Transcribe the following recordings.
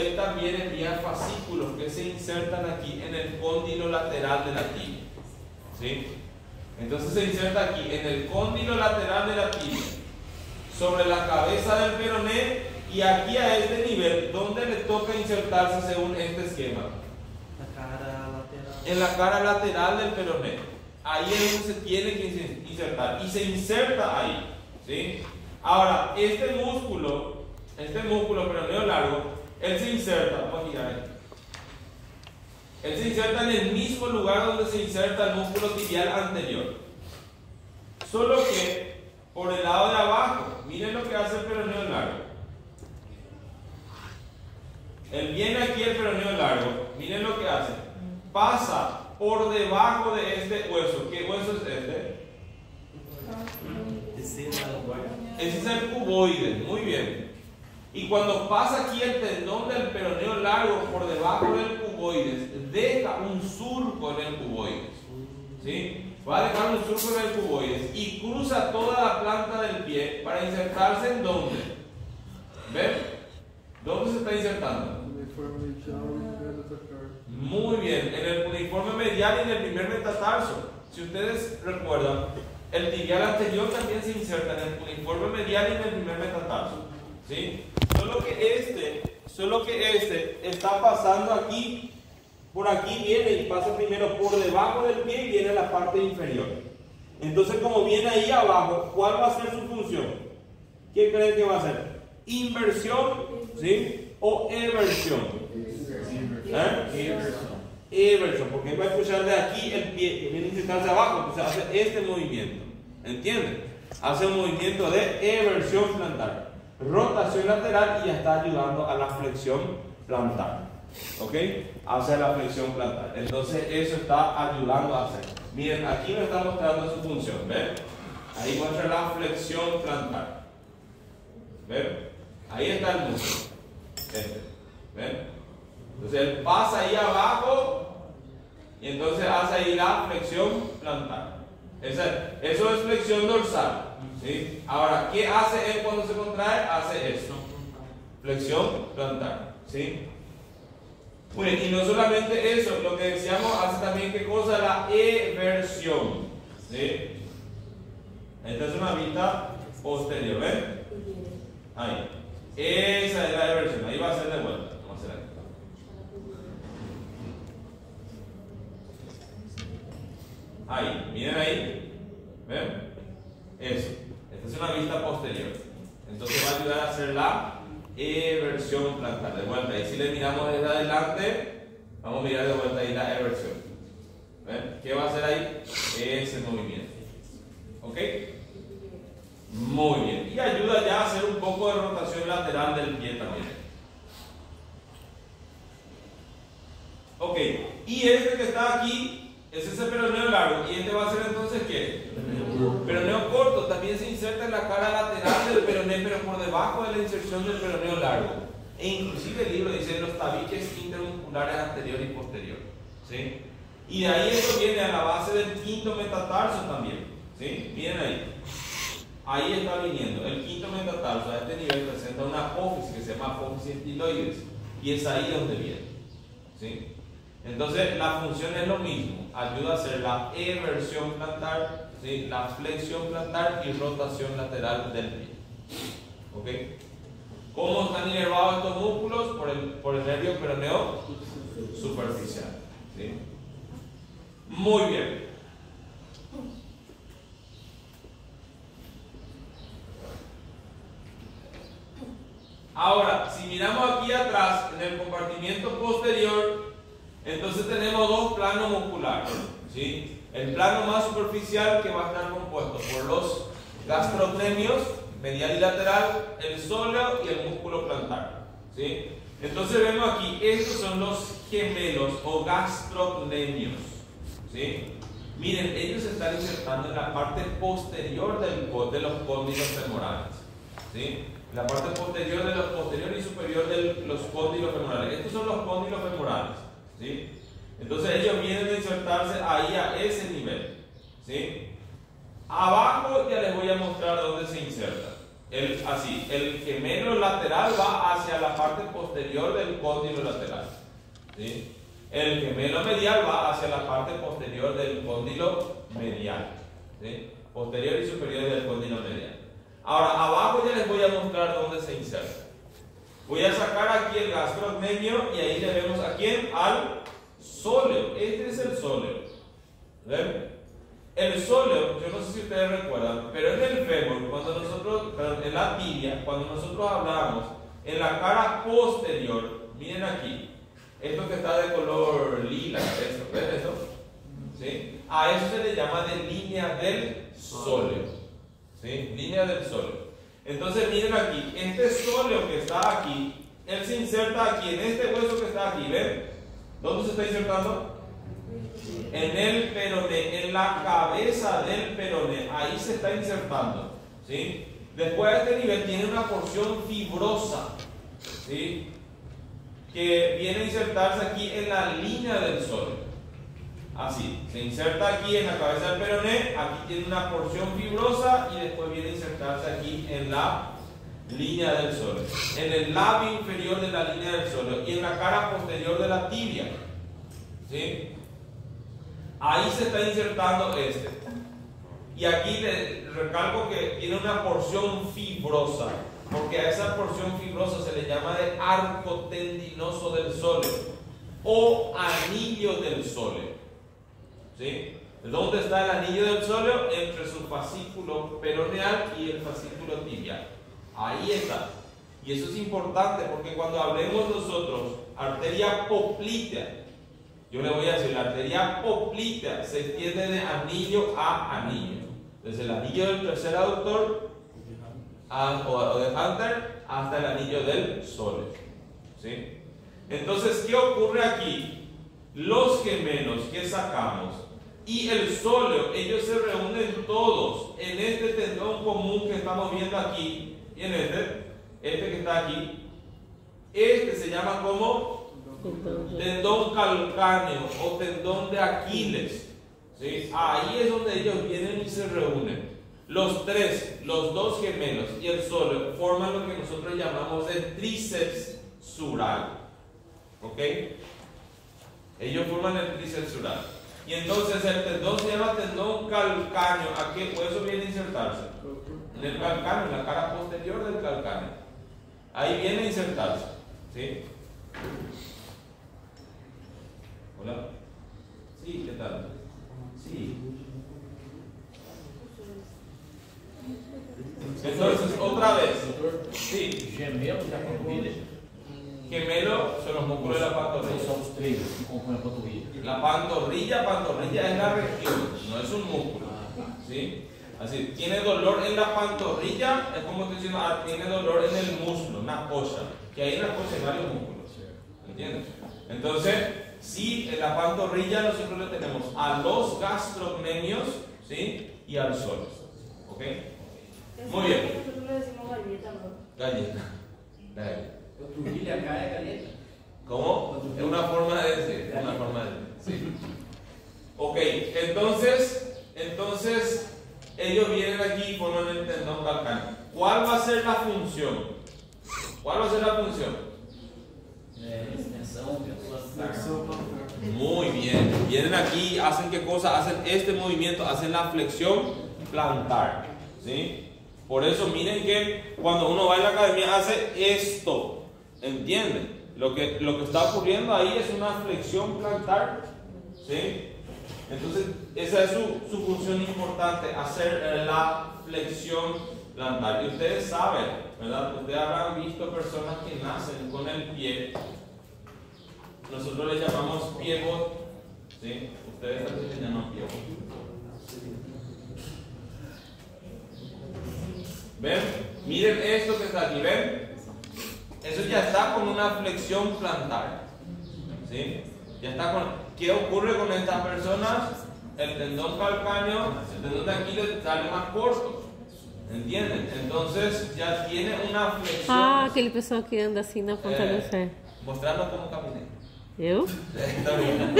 él también envía fascículos que se insertan aquí en el cóndilo lateral de la tibia. ¿Sí? Entonces se inserta aquí en el cóndilo lateral de la tibia, sobre la cabeza del peroné y aquí a este nivel, donde le toca insertarse según este esquema. La cara lateral. En la cara lateral del peroné. Ahí es donde se tiene que insertar y se inserta ahí. ¿Sí? Ahora, este músculo peroneo largo, él se inserta, vamos a girar aquí. Él se inserta en el mismo lugar donde se inserta el músculo tibial anterior. Solo que por el lado de abajo, miren lo que hace el peroneo largo. Él viene aquí el peroneo largo, miren lo que hace. Pasa por debajo de este hueso. ¿Qué hueso es este? Ese es el cuboide, muy bien. Y cuando pasa aquí el tendón del peroneo largo por debajo del cuboides, deja un surco en el cuboides. ¿Sí? Va a dejar un surco en el cuboides y cruza toda la planta del pie para insertarse en ¿dónde? ¿Ven? ¿Dónde se está insertando? Muy bien, en el uniforme medial y en el primer metatarso. Si ustedes recuerdan, el tibial anterior también se inserta en el uniforme medial y en el primer metatarso. ¿Sí? Solo que este está pasando aquí, por aquí viene y pasa primero por debajo del pie y viene a la parte inferior. Entonces, como viene ahí abajo, ¿cuál va a ser su función? ¿Quién creen que va a ser? ¿Inversión? ¿Sí? ¿O eversión? Eversion, porque va a escuchar de aquí el pie que viene a insertarse abajo, entonces hace este movimiento. ¿Entienden? Hace un movimiento de eversión plantar, rotación lateral y ya está ayudando a la flexión plantar. ¿Ok? Hace la flexión plantar. Entonces, eso está ayudando a hacer. Miren, aquí me está mostrando su función. ¿Ven? Ahí muestra la flexión plantar. ¿Ven? Ahí está el músculo. ¿Ven? Entonces él pasa ahí abajo y entonces hace ahí la flexión plantar. Eso es flexión dorsal. ¿Sí? Ahora, ¿qué hace él cuando se contrae? Hace esto. Flexión plantar. ¿Sí? Bueno, y no solamente eso, lo que decíamos, hace también ¿qué cosa? La eversión. ¿Sí? Esta es una vista posterior. ¿Ven? Ahí. Esa es la eversión. Ahí va a ser de vuelta. Vamos a hacer aquí. Ahí, miren ahí, ¿ven? Eso, esta es una vista posterior. Entonces va a ayudar a hacer la eversión plantar. De vuelta, y si le miramos desde adelante, vamos a mirar de vuelta ahí la eversión. ¿Ven? ¿Qué va a hacer ahí? Ese movimiento. ¿Ok? Muy bien. Y ayuda ya a hacer un poco de rotación lateral del pie también. Ok, y este que está aquí es ese peroneo largo, y este va a ser entonces ¿qué? Peroneo corto, también se inserta en la cara lateral del peroné, pero por debajo de la inserción del peroneo largo. E inclusive el libro dice los tabiques intermusculares anterior y posterior. ¿Sí? Y de ahí esto viene a la base del quinto metatarso también. ¿Sí? Miren ahí. Ahí está viniendo. El quinto metatarso a este nivel presenta una apófisis que se llama apófisis estiloides, y es ahí donde viene. ¿Sí? Entonces la función es lo mismo, ayuda a hacer la eversión plantar, ¿sí? La flexión plantar y rotación lateral del pie. ¿Ok? ¿Cómo están inervados estos músculos? Por el nervio peroneo superficial. ¿Sí? Muy bien. Ahora, si miramos aquí atrás, en el compartimiento posterior, entonces tenemos dos planos musculares. ¿Sí? El plano más superficial, que va a estar compuesto por los gastrocnemios, medial y lateral, el sóleo y el músculo plantar. ¿Sí? Entonces vemos aquí, estos son los gemelos o gastrocnemios. ¿Sí? Miren, ellos se están insertando en la parte posterior de los cóndilos femorales. ¿Sí? La parte posterior de los posterior y superior de los cóndilos femorales. Estos son los cóndilos femorales. ¿Sí? Entonces ellos vienen a insertarse ahí a ese nivel. ¿Sí? Abajo ya les voy a mostrar dónde se inserta. Así, el gemelo lateral va hacia la parte posterior del cóndilo lateral. ¿Sí? El gemelo medial va hacia la parte posterior del cóndilo medial. ¿Sí? Posterior y superior del cóndilo medial. Ahora, abajo ya les voy a mostrar dónde se inserta. Voy a sacar aquí el gastrocnemio y ahí le vemos a quién, al sóleo. Este es el sóleo. ¿Ven? El sóleo, yo no sé si ustedes recuerdan, pero en el fémur, en la tibia, cuando nosotros hablamos en la cara posterior, miren aquí, esto que está de color lila, esto, ¿ven eso? ¿Sí? A eso se le llama de línea del sóleo. ¿Sí? Línea del sóleo. Entonces miren aquí, este sóleo que está aquí, él se inserta aquí, en este hueso que está aquí, ¿ven? ¿Dónde se está insertando? En el peroné, en la cabeza del peroné, ahí se está insertando. ¿Sí? Después de este nivel tiene una porción fibrosa, ¿sí? Que viene a insertarse aquí en la línea del sóleo. Así, se inserta aquí en la cabeza del peroné, aquí tiene una porción fibrosa y después viene a insertarse aquí en la línea del sóleo, en el labio inferior de la línea del sóleo y en la cara posterior de la tibia. ¿Sí? Ahí se está insertando este. Y aquí le recalco que tiene una porción fibrosa, porque a esa porción fibrosa se le llama de arco tendinoso del sóleo o anillo del sóleo. ¿Sí? ¿Dónde está el anillo del sóleo? Entre su fascículo peroneal y el fascículo tibial. Ahí está. Y eso es importante porque cuando hablemos nosotros arteria poplitea, yo le voy a decir, la arteria poplitea se extiende de anillo a anillo. Desde el anillo del tercer aductor o de Hunter hasta el anillo del sóleo. ¿Sí? Entonces, ¿qué ocurre aquí? Los gemelos que sacamos y el sóleo, ellos se reúnen todos en este tendón común que estamos viendo aquí y en este que está aquí. Este se llama como tendón calcáneo o tendón de Aquiles. ¿Sí? Ahí es donde ellos vienen y se reúnen. Los tres, los dos gemelos y el sóleo forman lo que nosotros llamamos el tríceps sural. ¿Ok? Ellos forman el tríceps sural. Y entonces el tendón se llama tendón calcáneo. ¿A qué hueso viene a insertarse? En el calcáneo, en la cara posterior del calcáneo. Ahí viene a insertarse. ¿Sí? Hola. Sí, ¿qué tal? Sí. Entonces, otra vez. Sí. Gemelo da panturrilha. Gemelo son los músculos de la pantorrilla. São os treinos que compõem a panturrilha. La pantorrilla es la región, no es un músculo. ¿Sí? Así, tiene dolor en la pantorrilla, es como estoy diciendo, tiene dolor en el músculo, una cosa. Que hay una cosa en varios músculos. ¿Entiendes? Entonces, sí, en la pantorrilla nosotros le tenemos a los gastrocnemios, ¿sí? Y al sóleo. ¿Ok? Muy bien. Nosotros le decimos galleta, ¿no? Galleta. Panturrilha acá é galeta. ¿Cómo? Es una forma de decir. Una forma de decir. Sí. Ok, entonces ellos vienen aquí y forman el tendón calcáneo. ¿Cuál va a ser la función? ¿Cuál va a ser la función? Extensão, Flexão plantar. Muy bien. Vienen aquí, hacen qué cosa, hacen este movimiento, hacen la flexión plantar. ¿Sí? Por eso miren que cuando uno va en la academia hace esto. ¿Entienden? Lo que está ocurriendo ahí es una flexión plantar. ¿Sí? Entonces, esa es su función importante, hacer la flexión plantar. Y ustedes saben, ¿verdad? Ustedes habrán visto personas que nacen con el pie. Nosotros le llamamos pivot. ¿Sí? Ustedes también le llaman pivot. ¿Ven? Miren esto que está aquí, ¿ven? Eso ya está con una flexión plantar. ¿Sí? Ya está con... ¿Qué ocurre con estas personas? El tendón calcáneo, el tendón de Aquiles sale más corto. ¿Entienden? Entonces ya tiene una flexión. Ah, aquele pessoal que anda assim na ponta do pé. Mostrando cómo caminé. Eu? Está bien.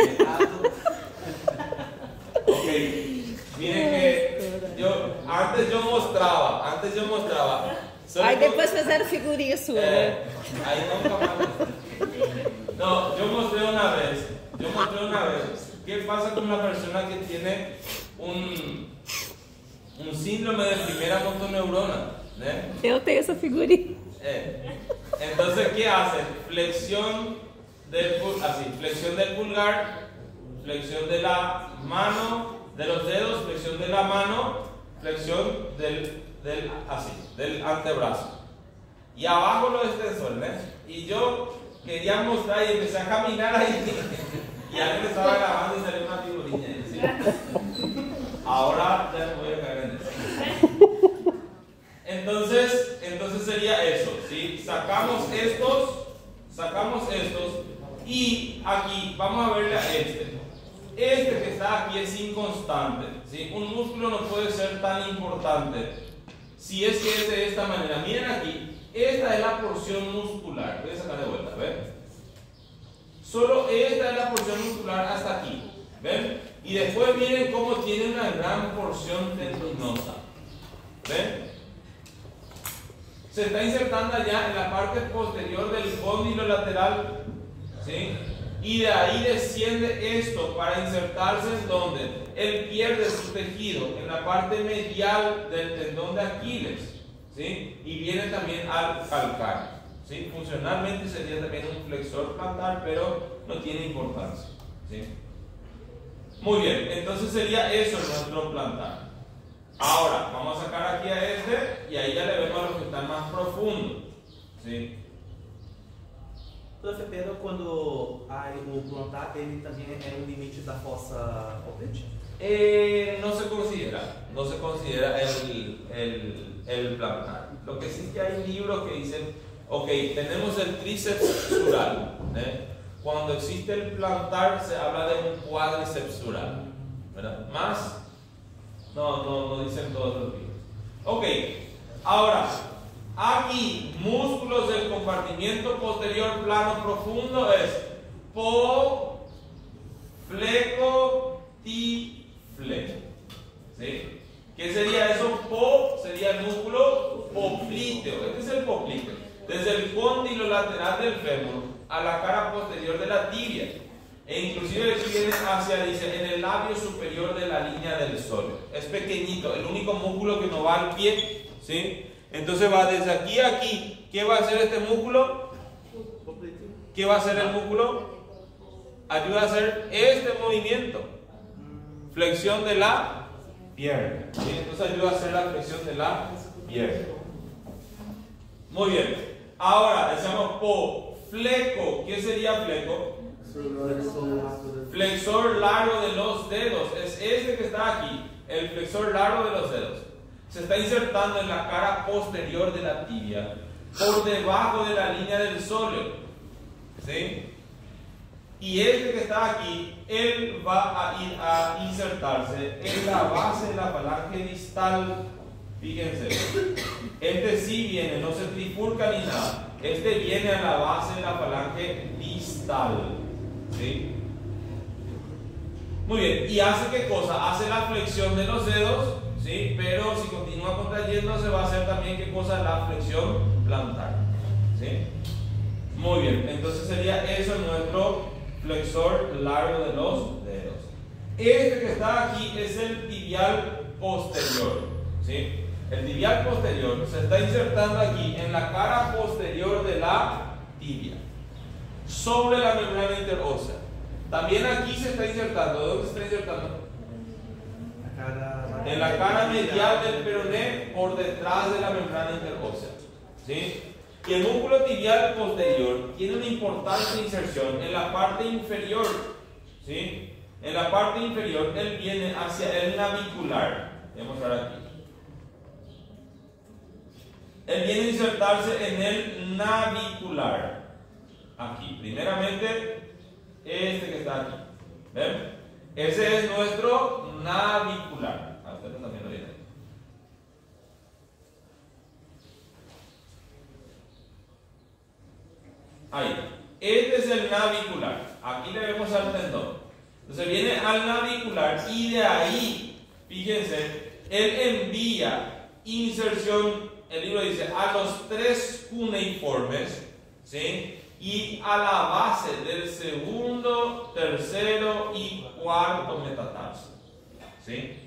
Ok. Miren que antes yo mostraba, Aí depois fizeram figurinha sua, né? Ahí nunca más. No, yo mostré una vez. ¿Qué pasa con una persona que tiene un síndrome de primera motoneurona? ¿Eh? Eu tenho essa figurinha. Entonces, ¿qué hacen? Flexión del pulgar, flexión de la mano, de los dedos, flexión de la mano, flexión del antebrazo. Y abajo los extensores, ¿eh? Y yo quería mostrar y empecé a caminar ahí. Y alguien estaba grabando y salió una figurilla. ¿Sí? Ahora ya no voy a caer en eso. Entonces sería eso, ¿sí? Sacamos estos y aquí vamos a verle a este. Este que está aquí es inconstante, ¿sí? Un músculo no puede ser tan importante si es que es de esta manera. Miren aquí, esta es la porción muscular. Voy a sacar de vuelta, ¿ven? Solo esta es la porción muscular hasta aquí, ¿ven? Y después miren cómo tiene una gran porción tendinosa, ¿ven? Se está insertando allá en la parte posterior del cóndilo lateral, ¿sí? Y de ahí desciende esto para insertarse en donde él pierde su tejido, en la parte medial del tendón de Aquiles, ¿sí? Y viene también al calcáneo, ¿sí? Funcionalmente sería también un flexor plantar, pero no tiene importancia, ¿sí? Muy bien, entonces sería eso nuestro plantar. Ahora, vamos a sacar aquí a este y ahí ya le vemos a los que están más profundos, ¿sí? Profe, pero quando há o plantar, ele também é um limite da fossa oblígua? No se considera el plantar. Lo que sí es que hay libros que dicen, ok, tenemos el tríceps sural, ¿eh? Cuando existe el plantar se habla de un cuádriceps sural, ¿verdad? Más no dicen todos los libros. Ok, ahora aquí músculos del compartimiento posterior plano profundo es po, fleco, ti, fleco, ¿sí? ¿Qué sería eso? Po sería el músculo popliteo. Este es el popliteo, desde el cóndilo lateral del fémur a la cara posterior de la tibia, e inclusive aquí viene hacia, dice, en el labio superior de la línea del sóleo. Es pequeñito, el único músculo que no va al pie, ¿sí? Entonces va desde aquí a aquí. ¿Qué va a hacer este músculo? ¿Qué va a hacer el músculo? Ayuda a hacer este movimiento, flexión de la pierna, ¿sí? Entonces ayuda a hacer la flexión de la pierna. Muy bien. Ahora decimos po, fleco. ¿Qué sería fleco? Flexor largo de los dedos. Es este que está aquí, el flexor largo de los dedos. Se está insertando en la cara posterior de la tibia, por debajo de la línea del sóleo, ¿sí? Y este que está aquí, él va a ir a insertarse en la base de la falange distal. Fíjense, este sí viene, no se trifurca ni nada. Este viene a la base de la falange distal, ¿sí? Muy bien, ¿y hace qué cosa? Hace la flexión de los dedos, ¿sí? Pero si continúa contrayéndose va a hacer también qué cosa? La flexión plantar, ¿sí? Muy bien, entonces sería eso nuestro flexor largo de los dedos. Este que está aquí es el tibial posterior, ¿sí? El tibial posterior se está insertando aquí en la cara posterior de la tibia, sobre la membrana interósea. También aquí se está insertando. ¿Dónde se está insertando? En la cara medial del peroné, por detrás de la membrana interósea, ¿sí? Y el músculo tibial posterior tiene una importante inserción en la parte inferior, ¿sí? En la parte inferior él viene hacia el navicular. Voy a mostrar aquí. Él viene a insertarse en el navicular. Aquí, primeramente, este que está aquí. ¿Ven? Ese es nuestro navicular. A ustedes también lo vienen. Ahí. Este es el navicular. Aquí le vemos al tendón. Entonces viene al navicular y de ahí, fíjense, él envía inserción el libro dice, a los 3 cuneiformes, ¿sí? Y a la base del segundo, tercero y cuarto metatarso, ¿sí?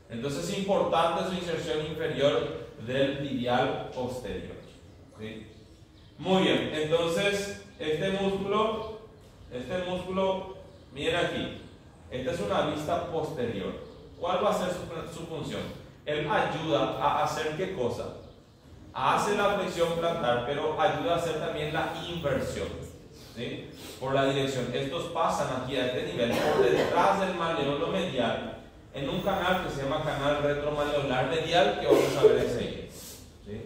Entonces es importante su inserción inferior del tibial posterior, ¿sí? Muy bien, entonces este músculo, miren aquí, esta es una vista posterior. ¿Cuál va a ser su función? Él ayuda a hacer ¿qué cosa? Hace la flexión plantar, pero ayuda a hacer también la inversión, ¿sí? Por la dirección. Estos pasan aquí a este nivel, por detrás del maleolo medial, en un canal que se llama canal retromaleolar medial, que vamos a ver enseguida, ¿sí?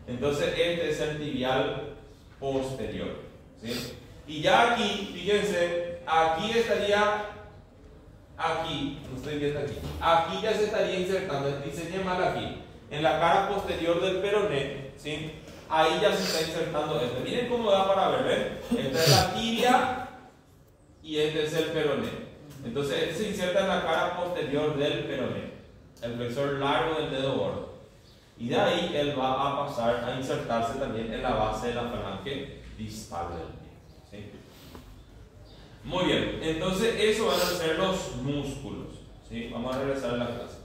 Entonces este es el tibial posterior, ¿sí? Y ya aquí, fíjense, aquí estaría, aquí, no estoy viendo aquí ya se estaría insertando, diseñé mal aquí, en la cara posterior del peroné, ¿sí? Ahí ya se está insertando este. Miren cómo da para ver, ¿ven? Esta es la tibia y este es el peroné. Entonces este se inserta en la cara posterior del peroné, el flexor largo del dedo gordo. Y de ahí él va a pasar a insertarse también en la base de la falange distal del pie, ¿sí? Muy bien, entonces eso van a ser los músculos, ¿sí? Vamos a regresar a la clase.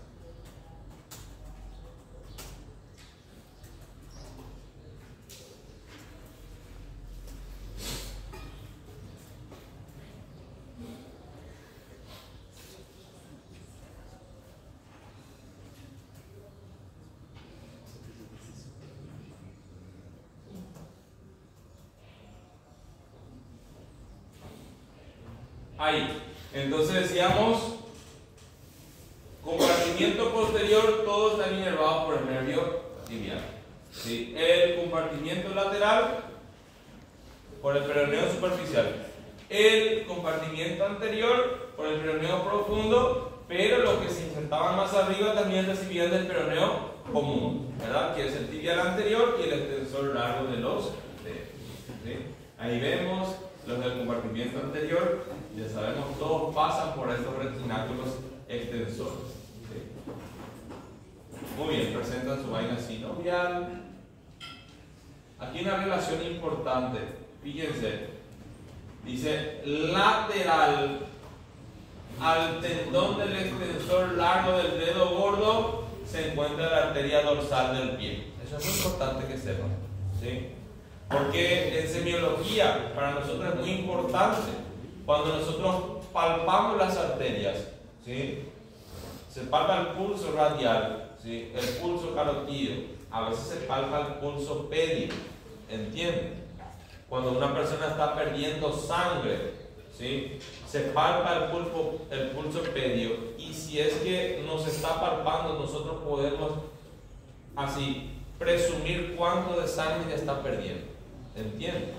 Ahí, entonces decíamos, compartimiento posterior, todo está inervado por el nervio tibial, ¿sí? El compartimiento lateral por el peroneo superficial, el compartimiento anterior por el peroneo profundo, pero los que se insertaban más arriba también recibían del peroneo común, ¿verdad? Que es el tibial anterior y el extensor largo de los dedos, ¿sí? Ahí vemos los del compartimiento anterior, ya sabemos, todos pasan por estos retináculos extensores, ¿sí? Muy bien, presentan su vaina sinovial. Aquí una relación importante, fíjense, dice lateral al tendón del extensor largo del dedo gordo se encuentra la arteria dorsal del pie. Eso es muy importante que sepan, ¿sí? Porque en semiología para nosotros es muy importante cuando nosotros palpamos las arterias, ¿sí? Se palpa el pulso radial, ¿sí? El pulso carotídeo, a veces se palpa el pulso pédico, ¿entienden? Cuando una persona está perdiendo sangre, ¿sí? Se palpa el pulso pédio, y si es que nos está palpando, nosotros podemos así presumir cuánto de sangre ya está perdiendo. ¿Entienden?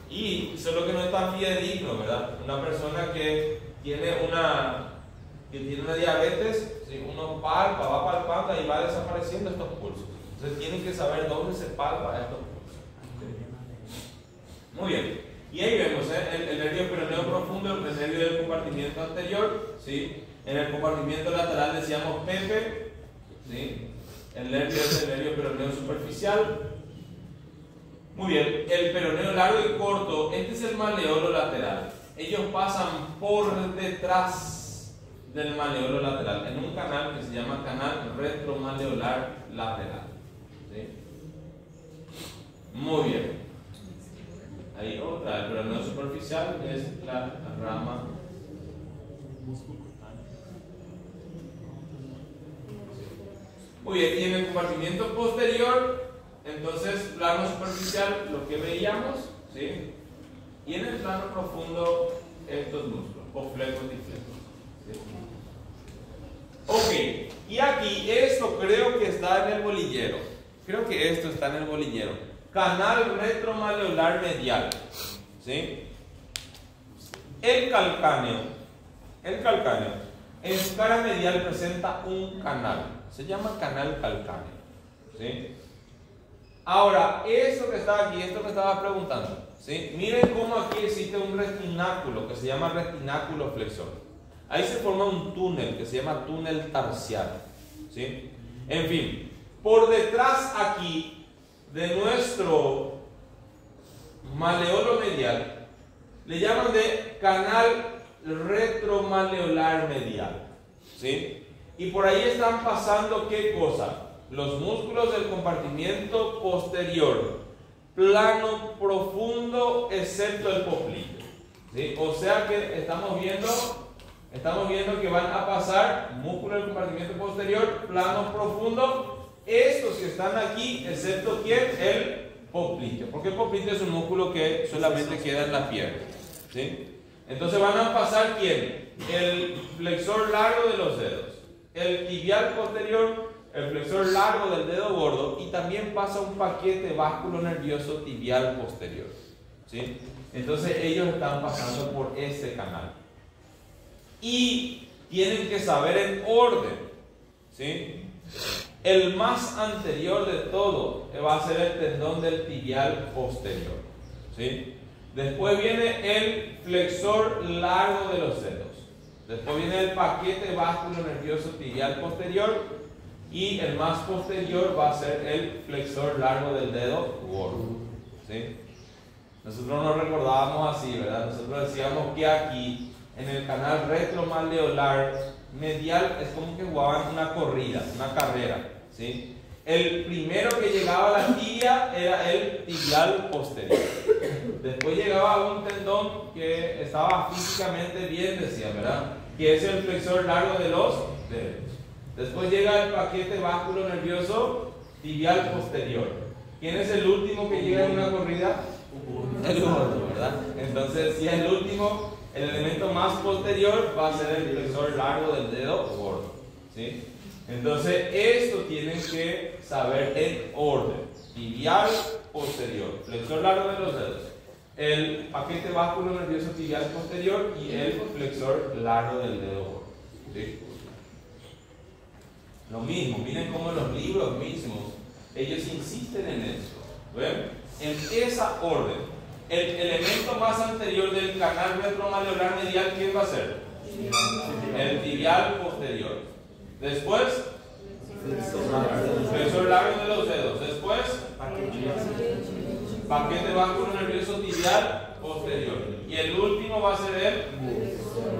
Y solo que no es tan fidedigno, ¿verdad? Una persona que tiene una diabetes, ¿sí? Uno palpa, va palpando y va desapareciendo estos pulsos. Entonces tienen que saber dónde se palpa estos pulsos. Muy bien. Y ahí vemos el nervio peroneo profundo, el nervio del compartimiento anterior, ¿sí? En el compartimiento lateral decíamos Pepe, ¿sí? El nervio es el nervio peroneo superficial. Muy bien, el peroneo largo y corto, este es el maleolo lateral. Ellos pasan por detrás del maleolo lateral, en un canal que se llama canal retromaleolar lateral, ¿sí? Muy bien. Ahí otra, el peroneo superficial es la rama. Muy bien, y en el compartimiento posterior, entonces, plano superficial, lo que veíamos, ¿sí? Y en el plano profundo, estos músculos, o flecos y flecos, ¿sí? Ok, y aquí, esto creo que está en el bolillero. Creo que esto está en el bolillero. Canal retromaleolar medial, ¿sí? El calcáneo, en su cara medial presenta un canal, se llama canal calcáneo, ¿sí? Ahora, esto que está aquí, esto que estaba preguntando, ¿sí? Miren cómo aquí existe un retináculo que se llama retináculo flexor. Ahí se forma un túnel que se llama túnel tarsiano, ¿sí? En fin, por detrás aquí de nuestro maleolo medial, le llaman de canal retromaleolar medial, ¿sí? Y por ahí están pasando ¿qué cosa? Los músculos del compartimiento posterior, plano profundo, excepto el poplito, ¿sí? O sea que estamos viendo que van a pasar músculos del compartimiento posterior, plano profundo, estos que están aquí, excepto ¿quién? El popliteo, porque el popliteo es un músculo que solamente queda en la pierna, ¿sí? Entonces van a pasar ¿quién? El flexor largo de los dedos, el tibial posterior, el flexor largo del dedo gordo, y también pasa un paquete básculo nervioso tibial posterior, ¿sí? Entonces ellos están pasando por este canal y tienen que saber en orden, ¿sí? El más anterior de todo va a ser el tendón del tibial posterior, ¿sí? Después viene el flexor largo de los dedos. Después viene el paquete básculo nervioso tibial posterior. Y el más posterior va a ser el flexor largo del dedo gordo, ¿sí? Nosotros nos recordábamos así, ¿verdad? Nosotros decíamos que aquí, en el canal retromaleolar medial, es como que jugaban una corrida, una carrera, ¿sí? El primero que llegaba a la tibia era el tibial posterior. Después llegaba un tendón que estaba físicamente bien, decía, ¿verdad? Que es el flexor largo de los dedos. Después llega el paquete básculo nervioso tibial posterior. ¿Quién es el último que llega en una corrida? El gordo, ¿verdad? Entonces, si es el último, el elemento más posterior va a ser el flexor largo del dedo gordo, ¿sí? Entonces, esto tienen que saber en orden. Tibial posterior, flexor largo de los dedos, el paquete básculo nervioso tibial posterior y el flexor largo del dedo gordo, ¿sí? Lo mismo, miren cómo los libros mismos, ellos insisten en eso. ¿Ven? En esa orden, el elemento más anterior del canal retromaleolar medial, ¿quién va a ser? El tibial posterior. Después, flexor largo de los dedos. Después, paquete básculo nervioso tibial posterior. Y el último va a ser el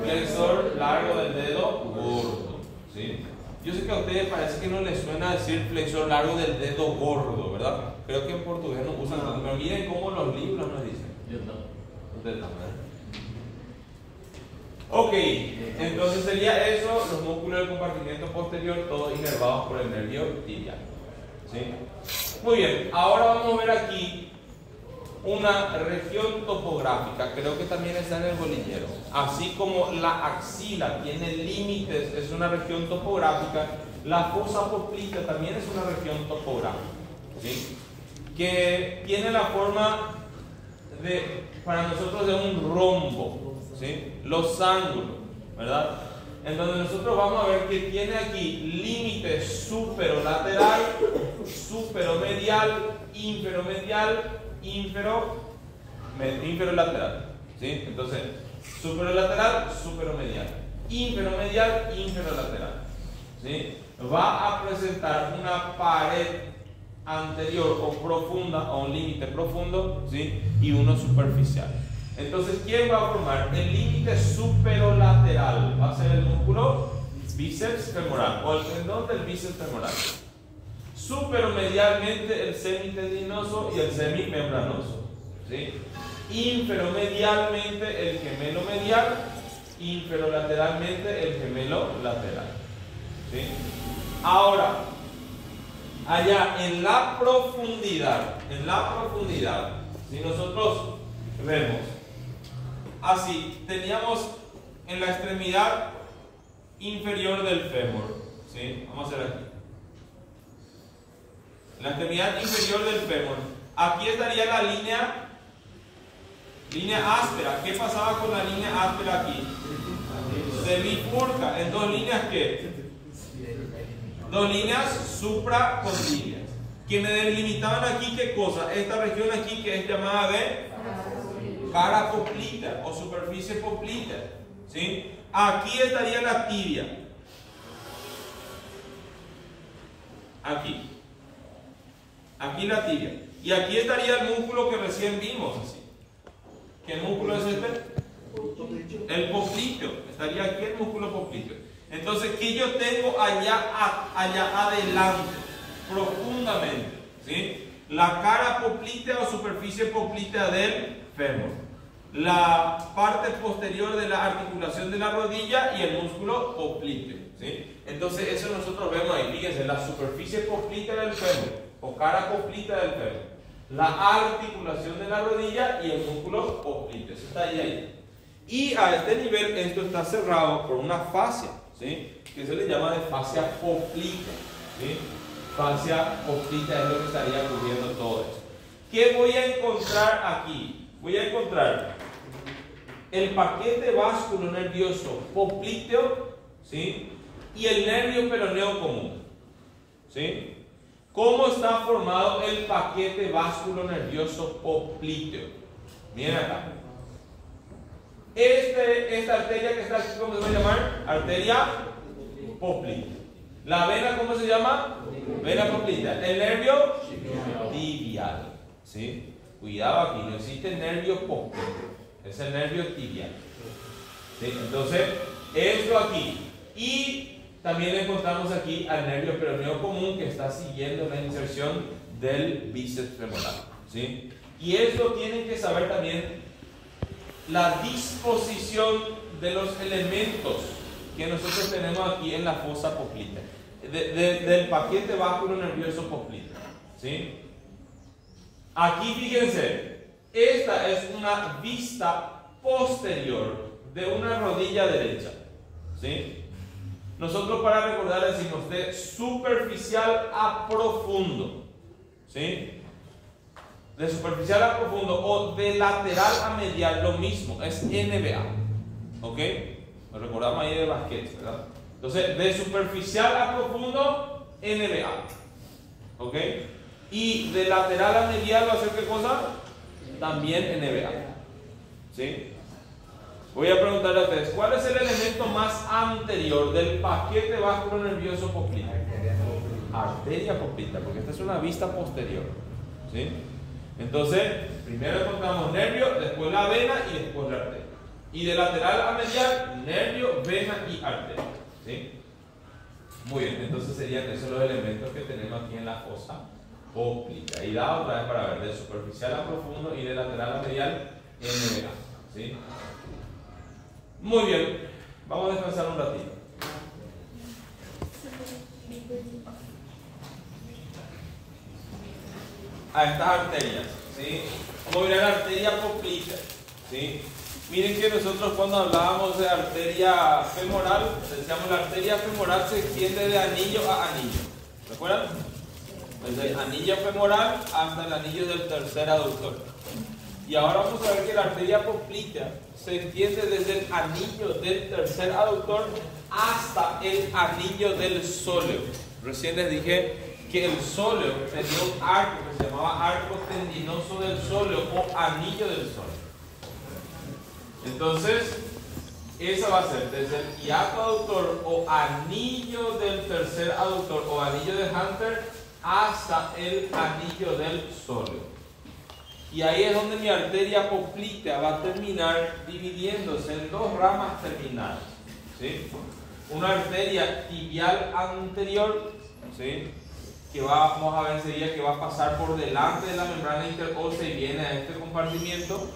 flexor largo del dedo gordo, ¿sí? Yo sé que a ustedes parece que no les suena decir flexor largo del dedo gordo, ¿verdad? Creo que en portugués no usan tanto, pero miren cómo los libros nos dicen. Ustedes no, ¿verdad? Ok, entonces sería eso, los músculos del compartimiento posterior, todos inervados por el nervio tibial, ¿sí? Muy bien, ahora vamos a ver aquí una región topográfica, creo que también está en el bolillero. Así como la axila tiene límites, es una región topográfica, la fosa poplítea también es una región topográfica, ¿sí? Que tiene la forma de, para nosotros, de un rombo, ¿sí? Los ángulos, ¿verdad? En donde nosotros vamos a ver que tiene aquí límite superolateral, superomedial, inferomedial, inferolateral, ¿sí? Entonces, superolateral, superomedial, inferomedial, inferolateral, ¿sí? Va a presentar una pared anterior o profunda, o un límite profundo, ¿sí? Y uno superficial. Entonces, ¿quién va a formar? El límite superolateral va a ser el músculo bíceps femoral o el tendón del bíceps femoral. Superomedialmente el semitendinoso y el semimembranoso, ¿sí? Inferomedialmente el gemelo medial, inferolateralmente el gemelo lateral, ¿sí? Ahora, allá en la profundidad, si nosotros vemos así, teníamos en la extremidad inferior del fémur, ¿sí? Vamos a hacer aquí. En la extremidad inferior del fémur, aquí estaría la línea áspera. ¿Qué pasaba con la línea áspera aquí? Se bifurca en dos líneas, ¿qué? Dos líneas supracontíneas, que me delimitaban aquí, ¿qué cosa? Esta región aquí, que es llamada de cara poplítea o superficie poplítea, ¿sí? Aquí estaría la tibia, aquí. Aquí la tibia. Y aquí estaría el músculo que recién vimos, así. ¿Qué músculo es este? El popliteo. Estaría aquí el músculo popliteo. Entonces, ¿qué yo tengo allá adelante? Profundamente, ¿sí? La cara poplítea o superficie poplítea del fémur, la parte posterior de la articulación de la rodilla y el músculo poplíteo, ¿sí? Entonces eso nosotros vemos ahí, fíjense, la superficie poplítea del fémur o cara poplítea del fémur, la articulación de la rodilla y el músculo poplíteo, eso está ahí. Y a este nivel esto está cerrado por una fascia, ¿sí? Que se le llama de fascia poplítea, ¿sí? Fascia poplítea es lo que estaría cubriendo todo esto. ¿Qué voy a encontrar aquí? Voy a encontrar el paquete vasculo nervioso poplíteo, ¿sí? Y el nervio peroneo común, ¿sí? ¿Cómo está formado el paquete vasculo nervioso poplíteo? Miren acá. Esta arteria que está aquí, ¿cómo se va a llamar? Arteria poplítea. ¿La vena cómo se llama? Vena poplítea. El nervio tibial, ¿sí? Cuidado aquí, no existe nervio poplíteo, es el nervio tibial, ¿sí? Entonces, esto aquí. Y también encontramos aquí al nervio peroneo común que está siguiendo la inserción del bíceps femoral, ¿sí? Y esto tienen que saber también la disposición de los elementos que nosotros tenemos aquí en la fosa poplítea, del paquete vasculo nervioso poplíteo, ¿sí? Aquí fíjense, esta es una vista posterior de una rodilla derecha, ¿sí? Nosotros para recordar decimos de superficial a profundo, ¿sí? De superficial a profundo o de lateral a medial, lo mismo, es NBA, ¿ok? Lo recordamos ahí de basquet, ¿verdad? Entonces, de superficial a profundo, NBA, ¿ok? Y de lateral a medial va a ser ¿qué cosa? También NBA, ¿sí? Voy a preguntarle a ustedes, ¿cuál es el elemento más anterior del paquete vasculo nervioso poplíteo? Arteria poplítea, porque esta es una vista posterior, ¿sí? Entonces, primero encontramos nervio, después la vena y después la arteria. Y de lateral a medial, nervio, vena y arteria, ¿sí? Muy bien, entonces serían esos los elementos que tenemos aquí en la fosa poplítea. Y da otra vez para ver, de superficial a profundo y de lateral a medial, NBA, ¿sí? Muy bien, vamos a descansar un ratito. A estas arterias, ¿sí? Vamos a mirar la arteria poplítea, ¿sí? Miren que nosotros cuando hablábamos de arteria femoral, decíamos la arteria femoral se extiende de anillo a anillo, ¿recuerdan? Desde el anillo femoral hasta el anillo del tercer aductor. Y ahora vamos a ver que la arteria poplítea se extiende desde el anillo del tercer aductor hasta el anillo del sóleo. Recién les dije que el sóleo tenía un arco que se llamaba arco tendinoso del sóleo o anillo del sóleo. Entonces, esa va a ser desde el hiato aductor o anillo del tercer aductor o anillo de Hunter hasta el anillo del sóleo. Y ahí es donde mi arteria poplítea va a terminar dividiéndose en dos ramas terminales, ¿sí? Una arteria tibial anterior, ¿sí? Que vamos a ver enseguida que va a pasar por delante de la membrana interósea y viene a este compartimiento,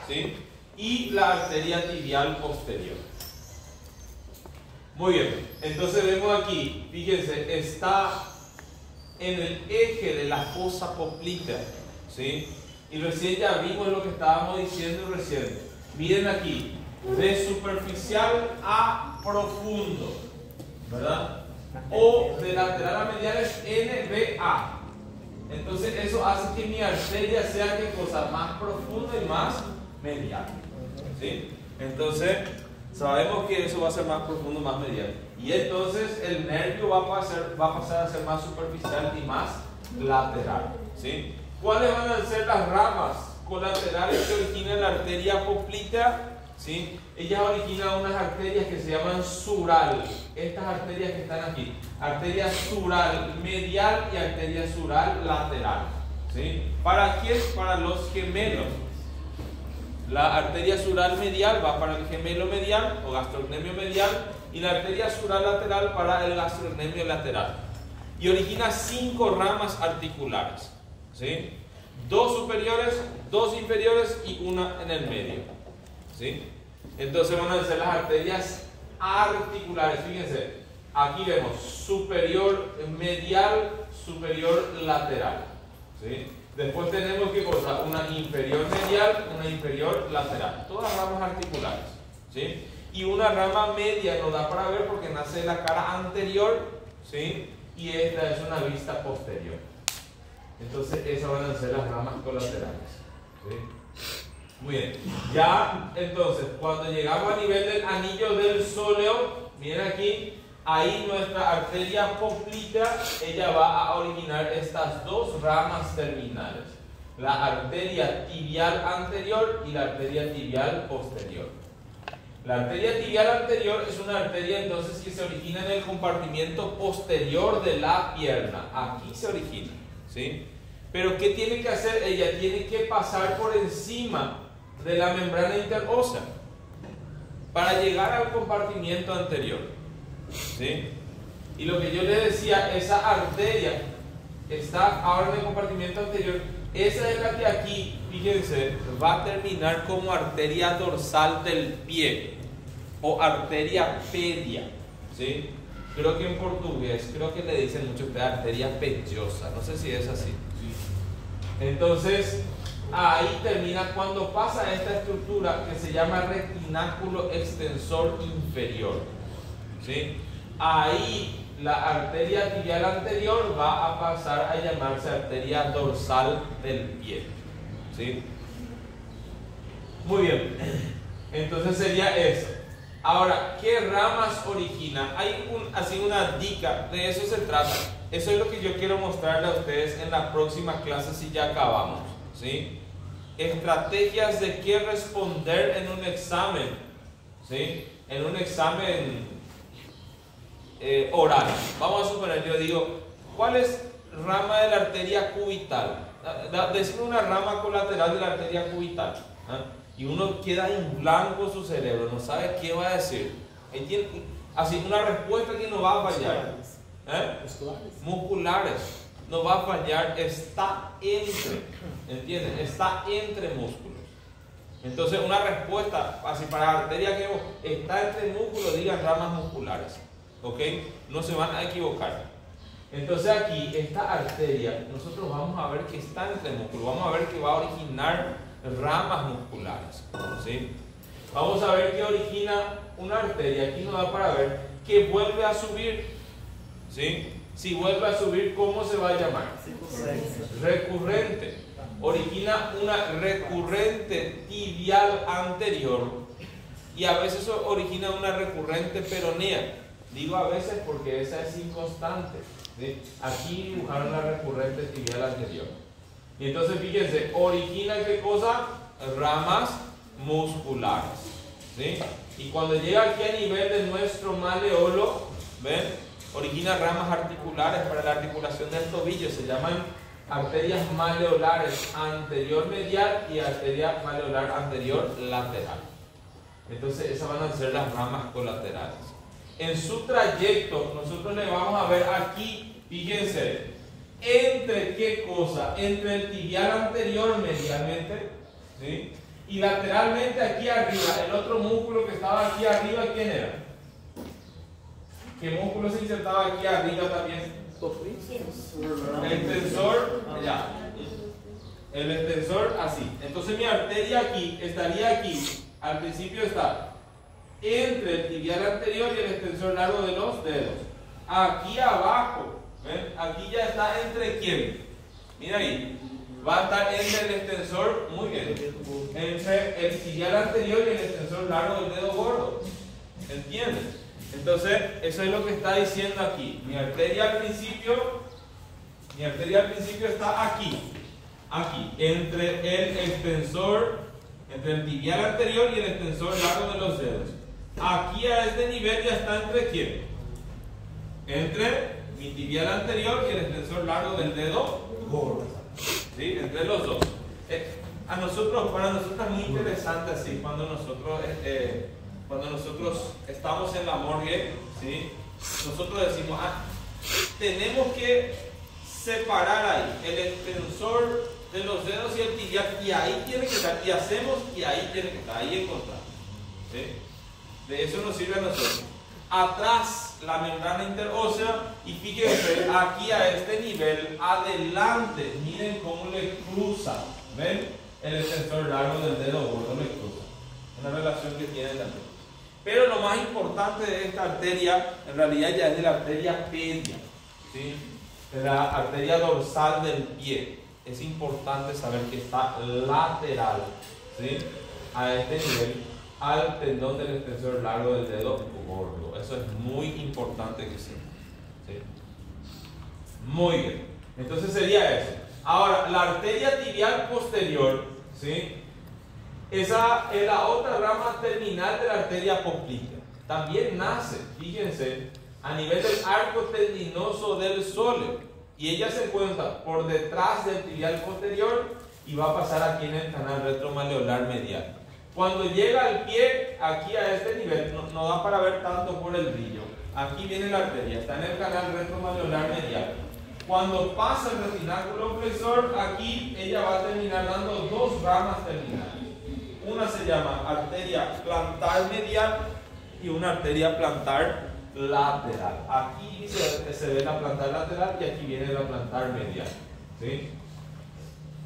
¿sí? Y la arteria tibial posterior. Muy bien, entonces vemos aquí, fíjense, está en el eje de la fosa poplítea, ¿sí? Y recién ya vimos lo que estábamos diciendo recién. Miren aquí, de superficial a profundo, ¿verdad? O de lateral a medial es NBA. Entonces eso hace que mi arteria sea ¿qué cosa? Más profunda y más medial, ¿sí? Entonces sabemos que eso va a ser más profundo, más medial. Y entonces el nervio va a pasar a ser más superficial y más lateral, ¿sí? ¿Cuáles van a ser las ramas colaterales que originan la arteria poplítea? ¿sí? Ellas originan unas arterias que se llaman sural. Estas arterias que están aquí, arteria sural medial y arteria sural lateral, ¿sí? ¿Para quién? Para los gemelos. La arteria sural medial va para el gemelo medial o gastrocnemio medial y la arteria sural lateral para el gastrocnemio lateral. Y origina 5 ramas articulares, ¿sí? 2 superiores, 2 inferiores y una en el medio, ¿sí? Entonces van a ser las arterias articulares. Fíjense, aquí vemos superior medial, superior lateral, ¿sí? Después tenemos ¿qué cosa? Una inferior medial, una inferior lateral. Todas ramas articulares, ¿sí? Y una rama media nos da para ver porque nace de la cara anterior, ¿sí? Y esta es una vista posterior. Entonces esas van a ser las ramas colaterales, ¿sí? Muy bien. Ya, entonces, cuando llegamos a nivel del anillo del sóleo, miren aquí, ahí nuestra arteria popltea, ella va a originar estas 2 ramas terminales. La arteria tibial anterior y la arteria tibial posterior. La arteria tibial anterior es una arteria entonces que se origina en el compartimento posterior de la pierna. Aquí se origina, ¿sí? Pero ¿qué tiene que hacer? Ella tiene que pasar por encima de la membrana interósea para llegar al compartimento anterior, ¿sí? Y lo que yo les decía, esa arteria está ahora en el compartimento anterior. Esa es la que aquí, fíjense, va a terminar como arteria dorsal del pie o arteria pedia, ¿sí? Creo que en portugués, creo que le dicen mucho que arteria pechosa, no sé si es así. Entonces, ahí termina cuando pasa esta estructura que se llama retináculo extensor inferior, ¿sí? Ahí la arteria tibial anterior va a pasar a llamarse arteria dorsal del pie, ¿sí? Muy bien, entonces sería eso. Ahora, ¿qué ramas origina? Hay así una dica, de eso se trata. Eso es lo que yo quiero mostrarle a ustedes en la próxima clase si ya acabamos, ¿sí? Estrategias de qué responder en un examen, ¿sí? En un examen oral. Vamos a suponer, yo digo, ¿cuál es rama de la arteria cubital? Decime una rama colateral de la arteria cubital, ¿eh? Y uno queda en blanco su cerebro, no sabe qué va a decir. Así, una respuesta que no va a fallar. Musculares. No va a fallar, está entre. ¿Entienden? Está entre músculos. Entonces, una respuesta así para arteria que está entre músculos, digan ramas musculares. ¿Ok? No se van a equivocar. Entonces aquí, esta arteria, nosotros vamos a ver que está entre músculos, vamos a ver que va a originar ramas musculares, ¿sí? Vamos a ver que origina una arteria, aquí nos da para ver que vuelve a subir, ¿sí? Si vuelve a subir, ¿cómo se va a llamar? Recurrente. Origina una recurrente tibial anterior y a veces origina una recurrente peronea. Digo a veces porque esa es inconstante, ¿sí? Aquí dibujaron la recurrente tibial anterior. Y entonces fíjense, origina ¿qué cosa? Ramas musculares, ¿sí? Y cuando llega aquí a nivel de nuestro maleolo, ¿ven? Origina ramas articulares para la articulación del tobillo, se llaman arterias maleolares anterior medial y arteria maleolar anterior lateral. Entonces esas van a ser las ramas colaterales. En su trayecto, nosotros le vamos a ver aquí, fíjense, entre qué cosa, entre el tibial anterior medialmente, ¿sí? Y lateralmente aquí arriba, el otro músculo que estaba aquí arriba, ¿quién era? ¿Qué músculo se insertaba aquí arriba también? El extensor, ya. El extensor así. Entonces mi arteria aquí, estaría aquí, al principio está entre el tibial anterior y el extensor largo de los dedos. Aquí abajo, ¿ven? Aquí ya está entre quién. Mira ahí, va a estar entre el extensor, muy bien, entre el tibial anterior y el extensor largo del dedo gordo. ¿Entiendes? Entonces, eso es lo que está diciendo aquí. Mi arteria al principio está aquí, entre el extensor Entre el tibial anterior y el extensor largo de los dedos. Aquí a este nivel ya está entre ¿quién? Entre mi tibial anterior y el extensor largo del dedo gordo. ¿Sí? Entre los dos. Para nosotros es muy interesante así cuando nosotros estamos en la morgue, ¿sí? Nosotros decimos, tenemos que separar ahí el extensor de los dedos y el tibial, y ahí tiene que estar, y hacemos, y ahí tiene que estar, ahí encontramos, ¿sí? De eso nos sirve a nosotros. Atrás la membrana interósea, y fíjense aquí a este nivel, adelante, miren cómo le cruza, ¿ven? El extensor largo del dedo gordo le cruza, una relación que tiene también. Pero lo más importante de esta arteria, en realidad ya es de la arteria pedia, ¿sí? De la arteria dorsal del pie. Es importante saber que está lateral, ¿sí? A este nivel, al tendón del extensor largo del dedo gordo. Eso es muy importante que sepa, ¿sí? Muy bien. Entonces sería eso. Ahora, la arteria tibial posterior, ¿sí? Esa es la otra rama terminal de la arteria poplítea. También nace, fíjense, a nivel del arco tendinoso del sóleo. Y ella se encuentra por detrás del tibial posterior y va a pasar aquí en el canal retromaleolar medial. Cuando llega al pie, aquí a este nivel, no da para ver tanto por el brillo. Aquí viene la arteria, está en el canal retromaleolar medial. Cuando pasa el retináculo flexor, aquí ella va a terminar dando dos ramas terminales. Una se llama arteria plantar medial y una arteria plantar lateral. Aquí se ve la plantar lateral y aquí viene la plantar medial, ¿sí?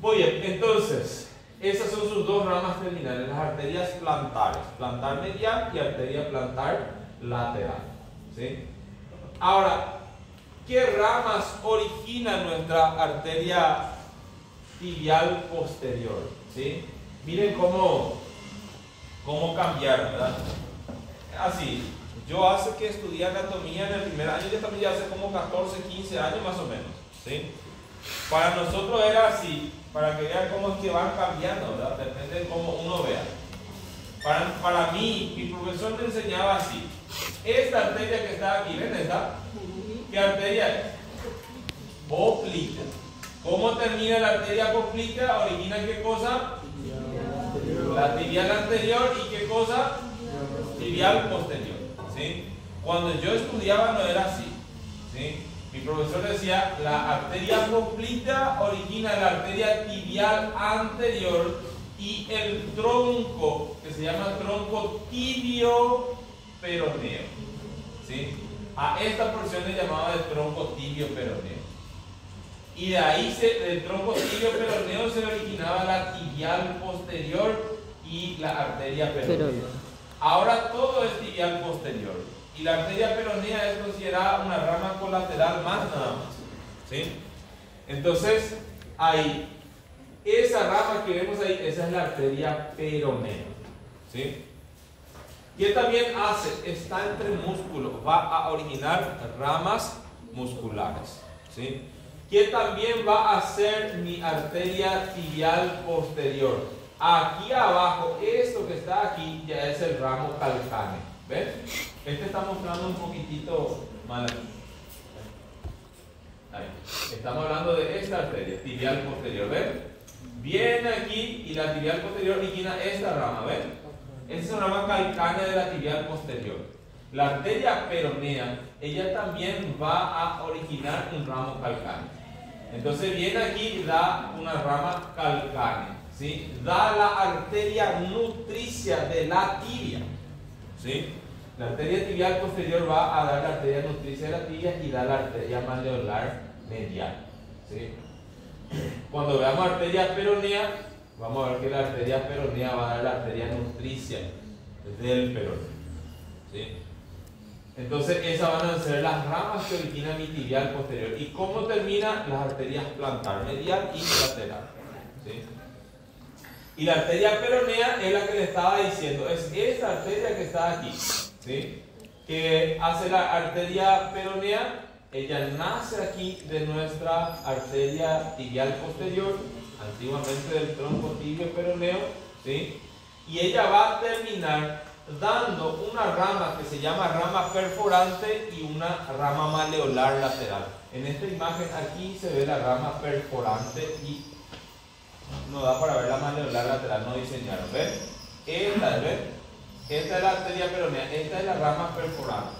Muy bien, entonces esas son sus dos ramas terminales, las arterias plantares, plantar medial y arteria plantar lateral, ¿sí? Ahora, ¿qué ramas origina nuestra arteria tibial posterior? ¿Sí? Miren cómo cambiaron, ¿verdad? Así, yo hace que estudié anatomía en el primer año, yo también ya hace como 14, 15 años más o menos, ¿sí? Para nosotros era así, para que vean cómo es que van cambiando, ¿verdad? Depende de cómo uno vea. Para mí, mi profesor me enseñaba así. Esta arteria que está aquí, ¿ven esta? ¿Qué arteria es? Poplítea. ¿Cómo termina la arteria poplítea? ¿Origina qué cosa? La tibial anterior y qué cosa? Tibial posterior, ¿sí? Cuando yo estudiaba no era así, ¿sí? Mi profesor decía, la arteria poplítea origina la arteria tibial anterior y el tronco, que se llama tronco tibio peroneo, ¿sí? A esta porción le llamaba el tronco tibio peroneo. Y de ahí, del tronco tibio peroneo, se originaba la tibial posterior y la arteria peronea. Ahora todo es tibial posterior. Y la arteria peronea es considerada una rama colateral más nada más, ¿sí? Entonces, ahí, esa rama que vemos ahí, esa es la arteria peronea, ¿sí? ¿Qué también hace? Está entre músculos, va a originar ramas musculares, ¿sí? ¿Qué también va a hacer mi arteria tibial posterior? Aquí abajo, esto que está aquí, ya es el ramo calcáneo, ¿ven? Este está mostrando un poquitito mal aquí. Ahí. Estamos hablando de esta arteria tibial posterior, ¿ven? Viene aquí y la tibial posterior origina esta rama, ¿ven? Esta es una rama calcánea de la tibial posterior. La arteria peronea, ella también va a originar un ramo calcáneo. Entonces viene aquí y da una rama calcánea, ¿sí? Da la arteria nutricia de la tibia, ¿sí? La arteria tibial posterior va a dar la arteria nutricia de la tibia y da la arteria malleolar medial, ¿sí? Cuando veamos arteria peronea, vamos a ver que la arteria peronea va a dar la arteria nutricia del peroneo, ¿sí? Entonces esas van a ser las ramas que originan mi tibial posterior. ¿Y cómo termina? Las arterias plantar medial y lateral, ¿sí? Y la arteria peronea es la que le estaba diciendo, es esta arteria que está aquí, ¿sí? Que hace la arteria peronea, ella nace aquí de nuestra arteria tibial posterior, antiguamente del tronco tibio peroneo, ¿sí? y ella va a terminar dando una rama que se llama rama perforante y una rama maleolar lateral. En esta imagen aquí se ve la rama perforante y no da para ver la maleolar lateral, no diseñaron. ¿Ven? Esta es la arteria peronea, esta es la rama perforante.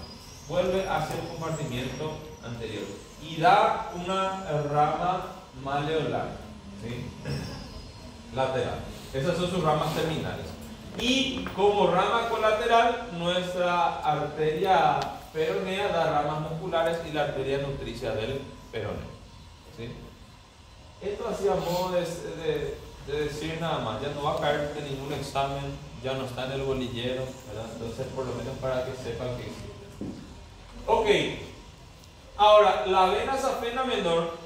Vuelve hacia el compartimiento anterior y da una rama maleolar, ¿sí? Lateral. Esas son sus ramas terminales. Y como rama colateral, nuestra arteria peronea da ramas musculares y la arteria nutricia del peroneo, ¿sí? Esto así a modo de decir nada más, ya no va a caer de ningún examen, ya no está en el bolillero, ¿verdad? Entonces por lo menos para que sepan que existe. Ok, ahora la vena safena menor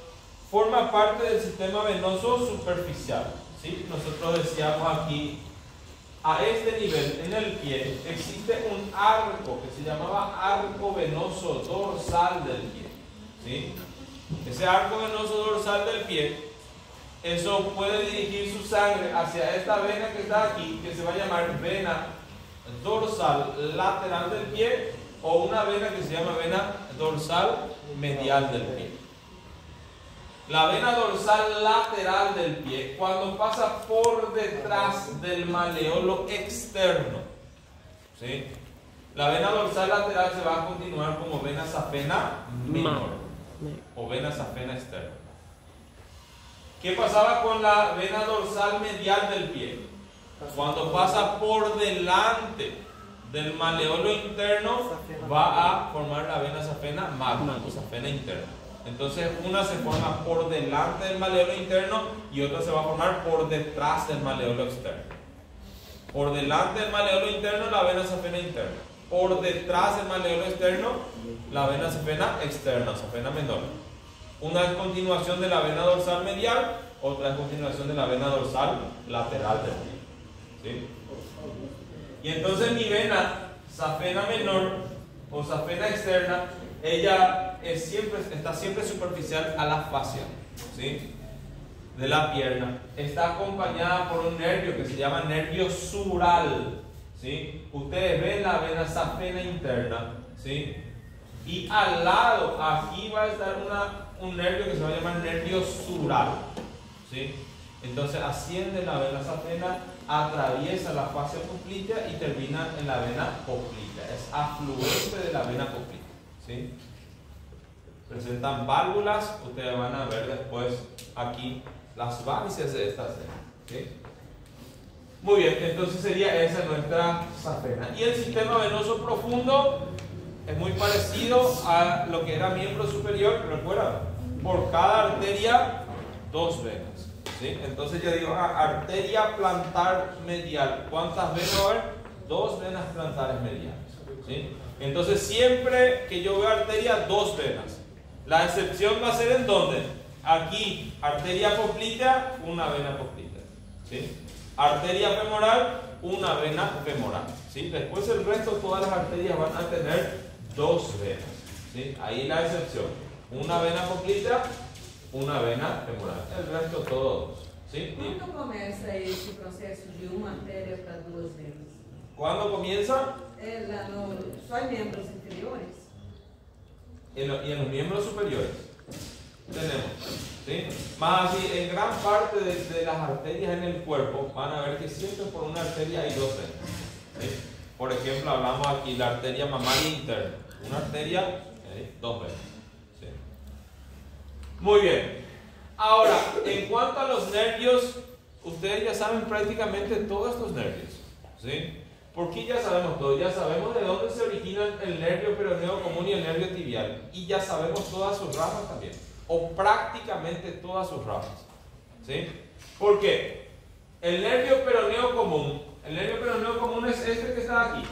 forma parte del sistema venoso superficial, ¿sí? Nosotros decíamos aquí, a este nivel en el pie existe un arco que se llamaba arco venoso dorsal del pie, ¿sí? Ese arco venoso dorsal del pie, eso puede dirigir su sangre hacia esta vena que está aquí, que se va a llamar vena dorsal lateral del pie, o una vena que se llama vena dorsal medial del pie. La vena dorsal lateral del pie, cuando pasa por detrás del maleolo externo, ¿sí? La vena dorsal lateral se va a continuar como vena safena menor o vena safena externa. ¿Qué pasaba con la vena dorsal medial del pie? Cuando pasa por delante del maleolo interno, va a formar la vena safena magna o safena interna. Entonces una se forma por delante del maleolo interno y otra se va a formar por detrás del maleolo externo. Por delante del maleolo interno la vena safena interna. Por detrás del maleolo externo la vena safena externa, safena menor. Una es continuación de la vena dorsal medial, otra es continuación de la vena dorsal lateral del pie, ¿sí? Y entonces mi vena safena menor o safena externa, ella está siempre superficial a la fascia, ¿sí? De la pierna. Está acompañada por un nervio que se llama nervio sural, ¿sí? Ustedes ven la vena safena interna, ¿sí? Y al lado, aquí va a estar un nervio que se va a llamar nervio sural, ¿sí? Entonces asciende la vena safena, atraviesa la fascia poplitea y termina en la vena poplitea. Es afluente de la vena poplitea, ¿sí? Presentan válvulas, ustedes van a ver después aquí las varices de esta vena, ¿sí? Muy bien, entonces sería esa nuestra safena. Y el sistema venoso profundo es muy parecido a lo que era miembro superior, recuerda, por cada arteria, dos venas, ¿sí? Entonces yo digo, arteria plantar medial, ¿cuántas venas va a haber? Dos venas plantares mediales, ¿sí? Entonces siempre que yo veo arteria, dos venas. La excepción va a ser en dónde? Aquí, arteria poplitea, una vena poplitea, ¿sí? Arteria femoral, una vena femoral, ¿sí? Después el resto, todas las arterias van a tener dos venas, ¿sí? Ahí la excepción, una vena poplitea, una vena femoral, el resto todos, ¿sí? Quando começa esse processo de uma artéria para duas venas? ¿Cuándo comienza? Só em membros inferiores? Y en los miembros superiores tenemos, ¿sí? Más así, en gran parte de las arterias en el cuerpo van a ver que siempre por una arteria hay dos venas, ¿sí? Por ejemplo, hablamos aquí la arteria mamaria interna, una arteria, dos venas, ¿sí? Muy bien. Ahora, en cuanto a los nervios, ustedes ya saben prácticamente todos estos nervios, ¿sí? Porque ya sabemos todo, ya sabemos de dónde se originan el nervio peroneo común y el nervio tibial, y ya sabemos todas sus ramas también, o prácticamente todas sus ramas, ¿sí? ¿Por qué? El nervio peroneo común es este que está aquí,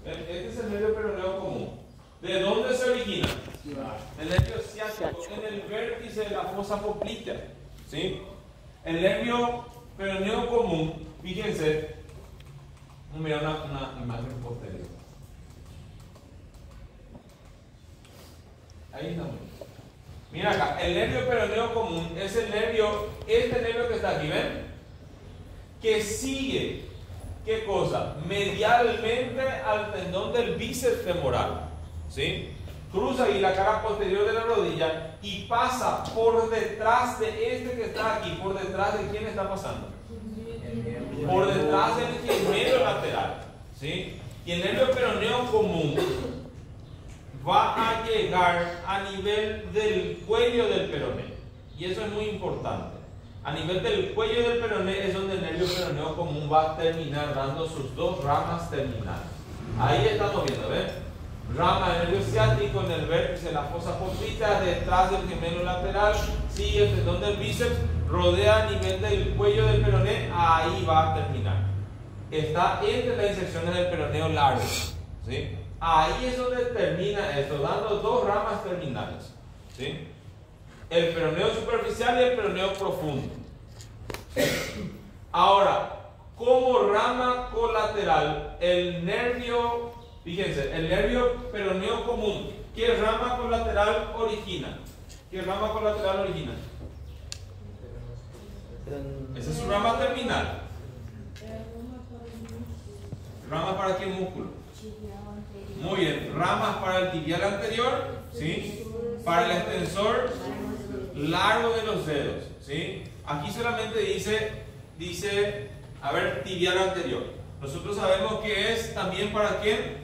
este es el nervio peroneo común. ¿De dónde se origina? El nervio ciático, en el vértice de la fosa poplitea, ¿sí? El nervio peroneo común, fíjense, vamos a mirar una imagen posterior. Ahí está. Mira acá, el nervio peroneo común es el nervio, este nervio que está aquí, ¿ven? Que sigue ¿qué cosa? Medialmente al tendón del bíceps femoral, ¿sí? Cruza ahí la cara posterior de la rodilla y pasa por detrás de este que está aquí. ¿Por detrás de quién está pasando? Por detrás del gemelo lateral, ¿sí? Y el nervio peroneo común va a llegar a nivel del cuello del peroné. Y eso es muy importante. A nivel del cuello del peroné es donde el nervio peroneo común va a terminar dando sus dos ramas terminales. Ahí estamos viendo, ¿ven? Rama del nervio ciático en el vértice, la fosa poplita, detrás del gemelo lateral, sigue el tendón del bíceps, rodea a nivel del cuello del peroné, ahí va a terminar. Está entre las intersecciones del peroneo largo, ¿sí? Ahí es donde termina esto, dando dos ramas terminales, ¿sí? El peroneo superficial y el peroneo profundo. Ahora, como rama colateral, el nervio, fíjense, el nervio peroneo común, ¿qué rama colateral origina? ¿Qué rama colateral origina? Esa es su rama terminal. ¿Ramas para qué músculo? Muy bien, ramas para el tibial anterior, ¿sí? Para el extensor largo de los dedos, ¿sí? Aquí solamente dice, a ver, tibial anterior. Nosotros sabemos que es también para quién?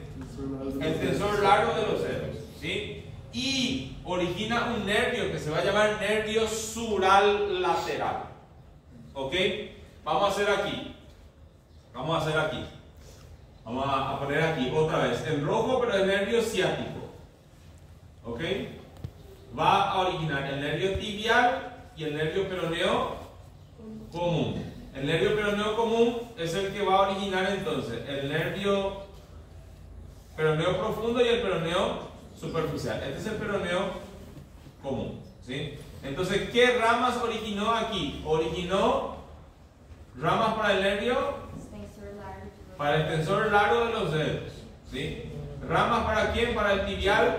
El tensor largo de los dedos, ¿sí? Y origina un nervio que se va a llamar nervio sural lateral. ¿Ok? Vamos a hacer aquí. Vamos a poner aquí otra vez en rojo, pero el nervio ciático. ¿Ok? Va a originar el nervio tibial y el nervio peroneo común. El nervio peroneo común es el que va a originar entonces el nervio peroneo profundo y el peroneo superficial. Este es el peroneo común, ¿sí? Entonces, ¿qué ramas originó aquí? Originó ramas para el nervio, para el tensor largo de los dedos, ¿sí? Ramas para quién? Para el tibial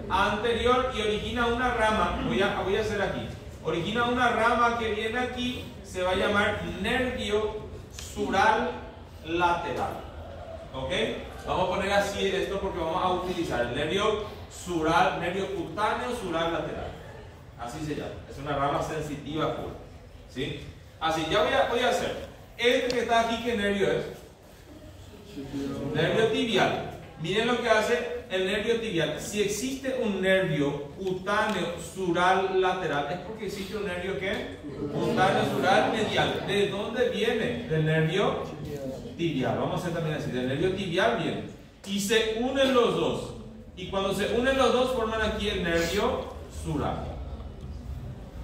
anterior, y origina una rama. Voy a hacer aquí. Origina una rama que viene aquí, se va a llamar nervio sural lateral. ¿Ok? Vamos a poner así esto porque vamos a utilizar el nervio sural, nervio cutáneo sural lateral. Así se llama. Es una rama sensitiva pura, ¿sí? Así, ya voy a hacer. Este que está aquí, ¿qué nervio es? Nervio tibial. Miren lo que hace el nervio tibial. Si existe un nervio cutáneo sural lateral, es porque existe un nervio ¿qué? Cutáneo sural medial. ¿De dónde viene? Del nervio tibial. Vamos a hacer también así. Del nervio tibial viene. Y se unen los dos. Y cuando se unen los dos, forman aquí el nervio sural.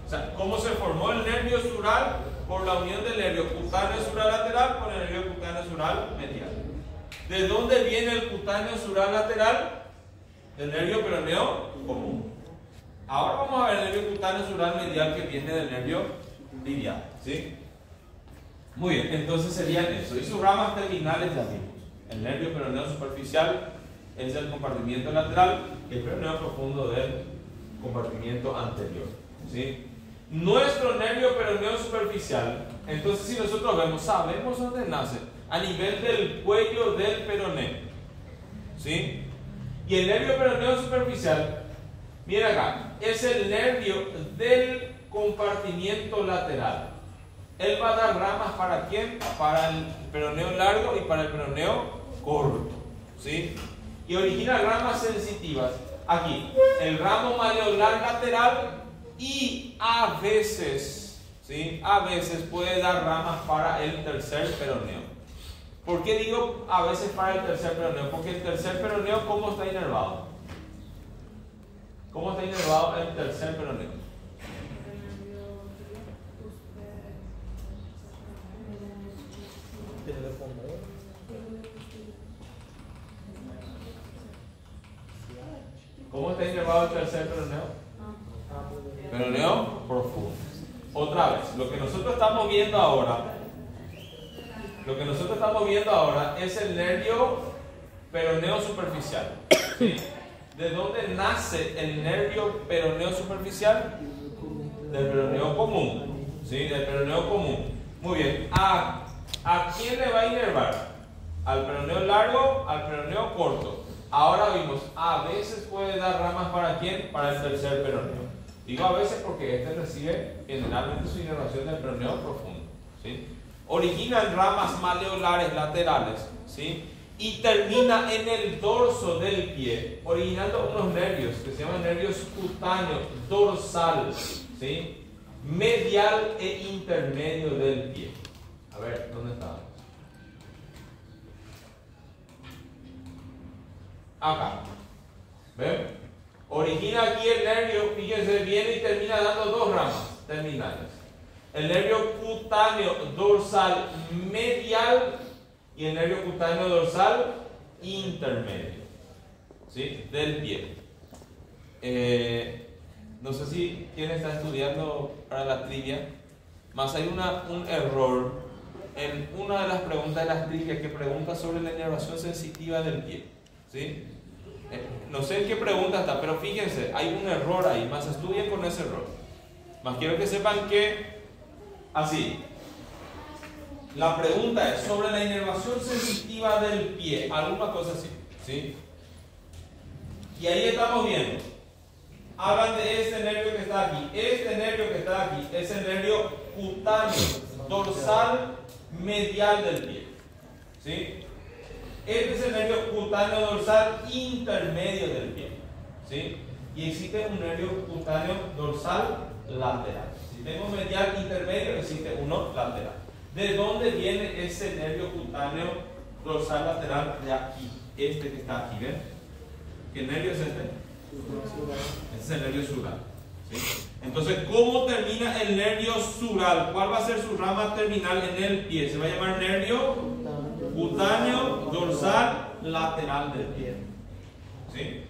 O sea, ¿cómo se formó el nervio sural? Por la unión del nervio cutáneo sural lateral con el nervio cutáneo sural medial. ¿De dónde viene el cutáneo sural lateral? Del nervio peroneo común. Ahora vamos a ver el nervio cutáneo sural medial que viene del nervio tibial, ¿sí? Muy bien, entonces serían eso. Y sus ramas terminales ya vimos. El nervio peroneo superficial es el compartimiento lateral y el peroneo profundo del compartimiento anterior, ¿sí? Nuestro nervio peroneo superficial, entonces si nosotros vemos, sabemos dónde nace, a nivel del cuello del peroné, ¿sí? Y el nervio peroneo superficial, mira acá, es el nervio del compartimiento lateral. Él va a dar ramas ¿para quién? Para el peroneo largo y para el peroneo corto, ¿sí? Y origina ramas sensitivas. Aquí, el ramo maleolar lateral y a veces, ¿sí? A veces puede dar ramas para el tercer peroneo. ¿Por qué digo a veces para el tercer peroneo? Porque el tercer peroneo, ¿cómo está inervado? ¿Cómo está inervado el tercer peroneo? ¿Cómo está inervado el tercer peroneo? Peroneo profundo. Otra vez, lo que nosotros estamos viendo ahora es el nervio peroneo superficial, ¿sí? ¿De dónde nace el nervio peroneo superficial? Del peroneo común, ¿sí? Del peroneo común. Muy bien. ¿A quién le va a inervar? ¿Al peroneo largo? ¿Al peroneo corto? Ahora vimos, a veces puede dar ramas ¿para quién? Para el tercer peroneo. Digo a veces porque este recibe generalmente su inervación del peroneo profundo, ¿sí? Originan ramas maleolares laterales, ¿sí? Y termina en el dorso del pie, originando unos nervios que se llaman nervios cutáneos, dorsal, ¿sí? Medial e intermedio del pie. A ver, ¿dónde estamos? Acá. ¿Ven? Origina aquí el nervio, fíjense, viene y termina dando dos ramas terminales. El nervio cutáneo dorsal medial y el nervio cutáneo dorsal intermedio, ¿sí? Del pie. No sé si quién está estudiando para la trivia, más hay un error en una de las preguntas de las trivias que pregunta sobre la inervación sensitiva del pie, ¿sí? No sé en qué pregunta está, pero fíjense, hay un error ahí, más estudien con ese error. Más quiero que sepan que, así, la pregunta es sobre la inervación sensitiva del pie, alguna cosa así, ¿sí? Y ahí estamos viendo, hablan de este nervio que está aquí. Este nervio que está aquí es el nervio cutáneo dorsal medial del pie, ¿sí? Este es el nervio cutáneo dorsal intermedio del pie, ¿sí? Y existe un nervio cutáneo dorsal lateral. Si tengo medial intermedio, existe uno lateral. ¿De dónde viene ese nervio cutáneo dorsal lateral? De aquí, este que está aquí, ¿ven? ¿Qué nervio es este? Este es el nervio sural, ¿sí? Entonces, ¿cómo termina el nervio sural? ¿Cuál va a ser su rama terminal en el pie? Se va a llamar nervio cutáneo dorsal lateral del pie, ¿sí?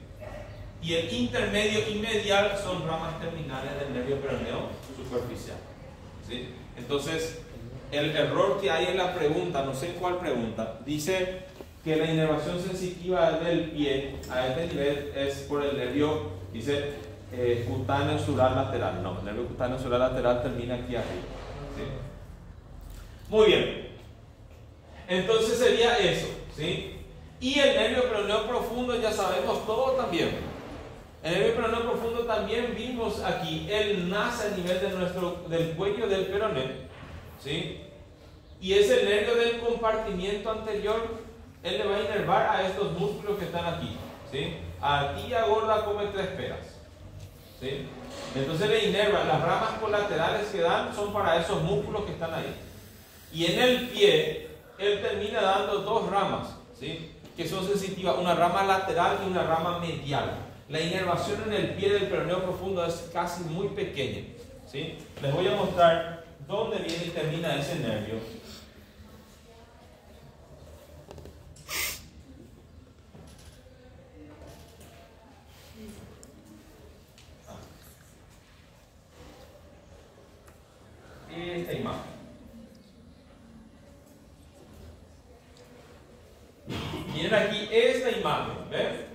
Y el intermedio y medial son ramas terminales del nervio peroneo superficial, ¿sí? Entonces, el error que hay en la pregunta, no sé en cuál pregunta, dice que la inervación sensitiva del pie a este nivel es por el nervio, dice cutáneo sural lateral. No, el nervio cutáneo sural lateral termina aquí arriba, ¿sí? Muy bien. Entonces sería eso, ¿sí? Y el nervio peroneo profundo ya sabemos todo también. El nervio peroneo profundo también vimos aquí, él nace a nivel del cuello del peroneo, ¿sí? Y es el nervio del compartimiento anterior, él le va a inervar a estos músculos que están aquí, ¿sí? A tía gorda come 3 peras, ¿sí? Entonces le inerva, las ramas colaterales que dan son para esos músculos que están ahí. Y en el pie, él termina dando 2 ramas, ¿sí? Que son sensitivas, una rama lateral y una rama medial. La inervación en el pie del peroneo profundo es casi muy pequeña, ¿sí? Les voy a mostrar dónde viene y termina ese nervio. Esta imagen. Miren aquí esta imagen, ¿ven?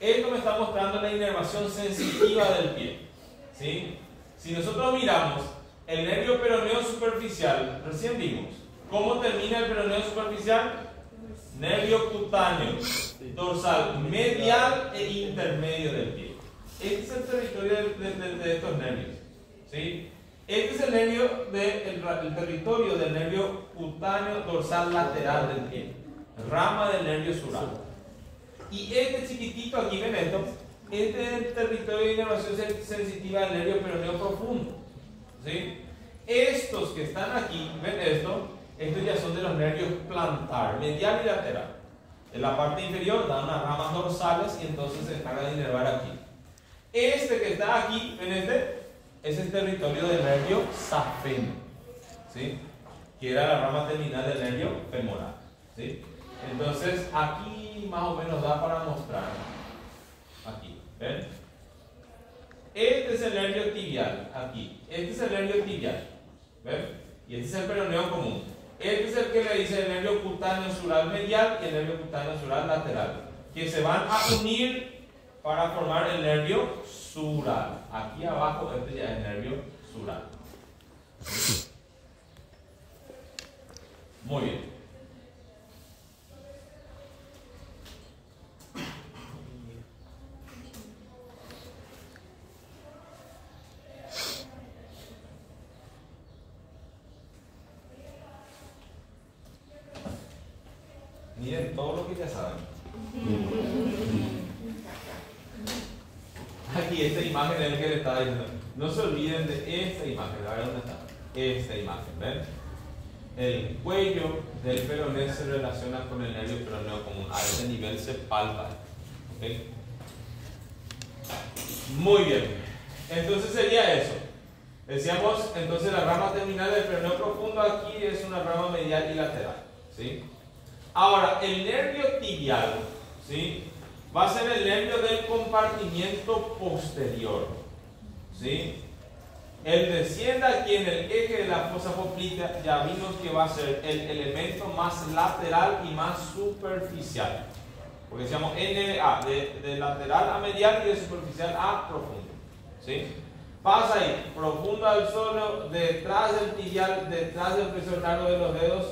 Esto me está mostrando la inervación sensitiva del pie, ¿sí? Si nosotros miramos el nervio peroneo superficial, recién vimos, ¿cómo termina el peroneo superficial? Nervio cutáneo dorsal medial e intermedio del pie. Este es el territorio de estos nervios, ¿sí? Este es el nervio el territorio del nervio cutáneo dorsal lateral del pie, rama del nervio sural. Y este chiquitito aquí, ven esto, este es el territorio de inervación sensitiva del nervio peroneo profundo, ¿sí? Estos que están aquí, ven esto, estos ya son de los nervios plantar, medial y lateral. En la parte inferior dan unas ramas dorsales y entonces se encarga de inervar aquí. Este que está aquí, ven este, es el territorio del nervio safeno, ¿sí? Que era la rama terminal del nervio femoral, ¿sí? Entonces aquí más o menos da para mostrar. Aquí, ¿ven? Este es el nervio tibial, aquí. Este es el nervio tibial, ¿ven? Y este es el peroneo común. Este es el que le dice el nervio cutáneo sural medial y el nervio cutáneo sural lateral, que se van a unir para formar el nervio sural. Aquí abajo este ya es el nervio sural. Muy bien. Miren todo lo que ya saben. Aquí esta imagen es el que le estaba diciendo. No se olviden de esta imagen. A ver dónde está. Esta imagen, ¿ven? El cuello del peroné se relaciona con el nervio peroneo común. A ese nivel se palpa. ¿Ok? Muy bien. Entonces sería eso. Decíamos, entonces la rama terminal del peroneo profundo aquí es una rama medial y lateral. ¿Sí? Ahora, el nervio tibial, ¿sí?, va a ser el nervio del compartimiento posterior, ¿sí? El desciende aquí en el eje de la fosa poplítea, ya vimos que va a ser el elemento más lateral y más superficial. Porque decíamos NA, de lateral a medial y de superficial a profundo, ¿sí? Pasa ahí, profundo al suelo, detrás del tibial, detrás del flexor largo de los dedos,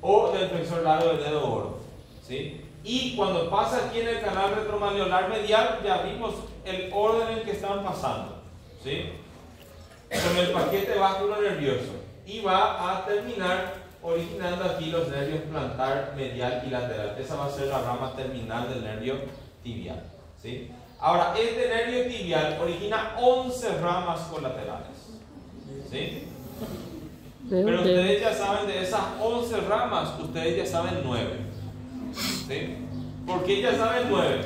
o del flexor largo del dedo gordo, ¿sí? Y cuando pasa aquí en el canal retromalleolar medial, ya vimos el orden en que están pasando, ¿sí? Con el paquete vasculo nervioso, y va a terminar originando aquí los nervios plantar, medial y lateral. Esa va a ser la rama terminal del nervio tibial, ¿sí? Ahora, este nervio tibial origina 11 ramas colaterales, ¿sí? Pero ustedes ya saben de esas 11 ramas, ustedes ya saben 9. ¿Sí? ¿Por qué ya saben 9?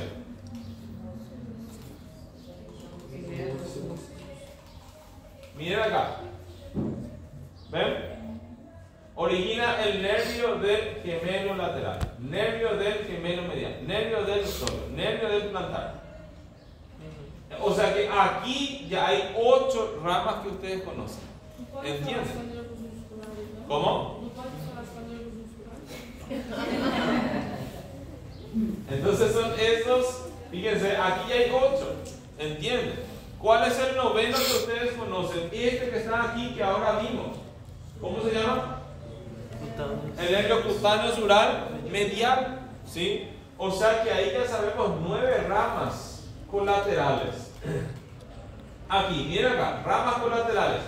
Miren acá. ¿Ven? Origina el nervio del gemelo lateral, nervio del gemelo medial, nervio del sóleo, nervio del plantar. O sea que aquí ya hay 8 ramas que ustedes conocen. ¿Entienden? ¿Cómo? Entonces son estos, fíjense, aquí ya hay 8. ¿Entienden? ¿Cuál es el noveno que ustedes conocen? Este que está aquí, que ahora vimos. ¿Cómo se llama? El nervio cutáneo sural medial. ¿Sí? O sea que ahí ya sabemos 9 ramas colaterales. Aquí, miren acá, ramas colaterales.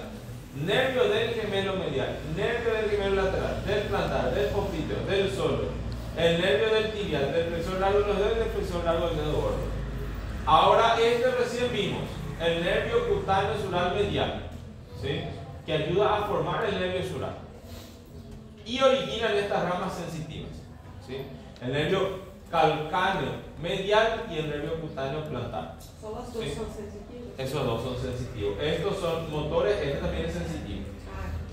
Nervio del gemelo medial, nervio del gemelo lateral, del plantar, del popliteo, del sóleo, el nervio del tibial, del flexor largo de los dedos y del flexor largo del dedo gordo. Ahora este recién vimos, el nervio cutáneo sural medial, ¿sí?, que ayuda a formar el nervio sural y originan estas ramas sensitivas, ¿sí?, el nervio calcáneo medial y el nervio cutáneo plantar. Solo las dos ¿Sí? son sensitivos. Esos dos son sensitivos. Estos son motores, este también es sensitivo.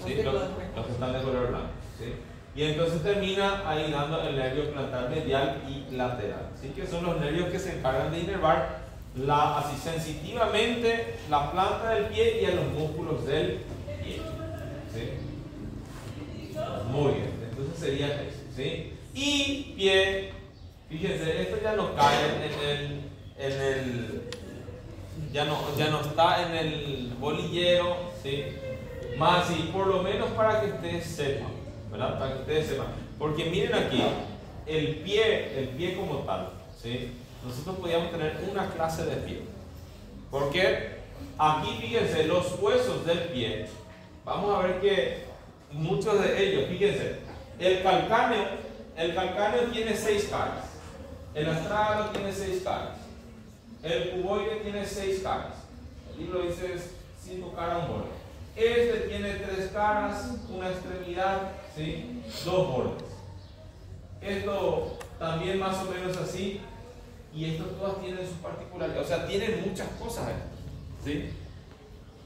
¿Sí? Los que están de color blanco. ¿Sí? Y entonces termina ahí dando el nervio plantar medial y lateral. ¿Sí? Que son los nervios que se encargan de inervar así sensitivamente la planta del pie y a los músculos del pie. ¿Sí? Muy bien. Entonces sería eso. ¿Sí? Y pie, fíjense, esto ya no cae ya no está en el bolillero, ¿sí? Más y por lo menos para que ustedes sepan, ¿verdad? Para que ustedes sepan. Porque miren aquí, el pie como tal, ¿sí? Nosotros podíamos tener una clase de pie. Porque aquí, fíjense, los huesos del pie, vamos a ver que muchos de ellos, fíjense, el calcáneo tiene 6 caras, el astrágalo tiene 6 caras, el cuboide tiene 6 caras. El libro dice 5 caras, un borde. Este tiene 3 caras, una extremidad, ¿sí?, 2 bordes. Esto también más o menos así. Y estos todas tienen sus particularidades. O sea, tienen muchas cosas ahí, ¿sí?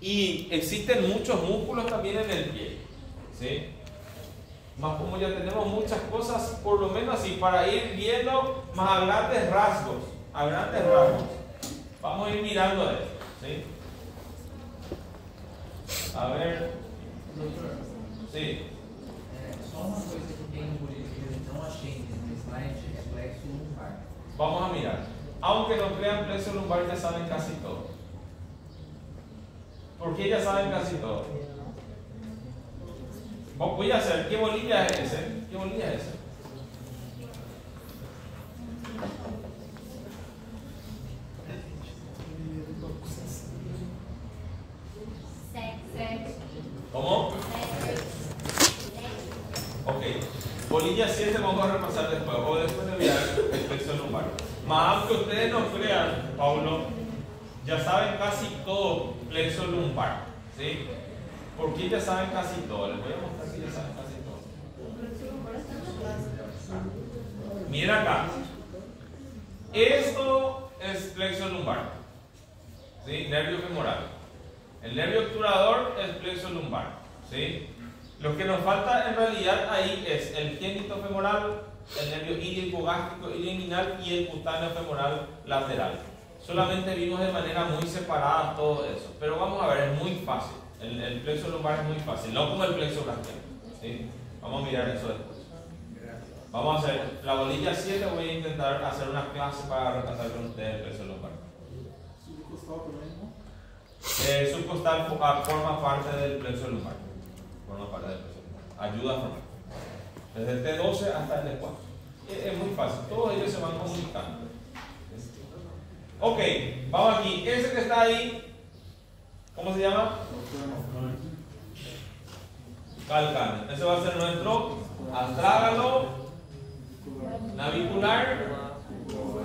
Y existen muchos músculos también en el pie, ¿sí? Más como ya tenemos muchas cosas, por lo menos así, para ir viendo más a grandes rasgos. Vamos a ir mirando esto, ¿sí? A ver. Sí. Só uma coisa que tem no bolígrafo que eu não achei nesse slide é plexo lumbar. Vamos a mirar. Aunque no crean, plexo lumbar ya saben casi todo. ¿Por qué ya saben casi todo? Voy a hacer, ¿qué bolilla es ese? ¿Qué bolilla es esa? ¿Cómo? Ok. Bolilla 7 vamos a repasar después, o después de mirar el plexo lumbar. Más aunque ustedes no crean, Paulo, ya saben casi todo plexo lumbar, ¿sí? Porque ya saben casi todo. Les voy a mostrar que ya saben casi todo. Mira acá. Esto es plexo lumbar, ¿sí? Nervio femoral. El nervio obturador es plexo lumbar, ¿sí? Lo que nos falta en realidad ahí es el génito femoral, el nervio iliohipogástrico ilioinguinal y el cutáneo femoral lateral. Solamente vimos de manera muy separada todo eso, pero vamos a ver, es muy fácil. El plexo lumbar es muy fácil, no como el plexo braquial, ¿sí? Vamos a mirar eso después. Vamos a hacer la bolilla 7, voy a intentar hacer una clase para repasar con ustedes el plexo lumbar. Subcostal forma parte del plexo lumbar. Forma parte del plexo lumbar. Ayuda a formar. Desde el T12 hasta el T4. Es muy fácil. Todos ellos se van comunicando. Ok, vamos aquí. Ese que está ahí, ¿cómo se llama? Calcáneo. Ese va a ser nuestro astrágalo, navicular,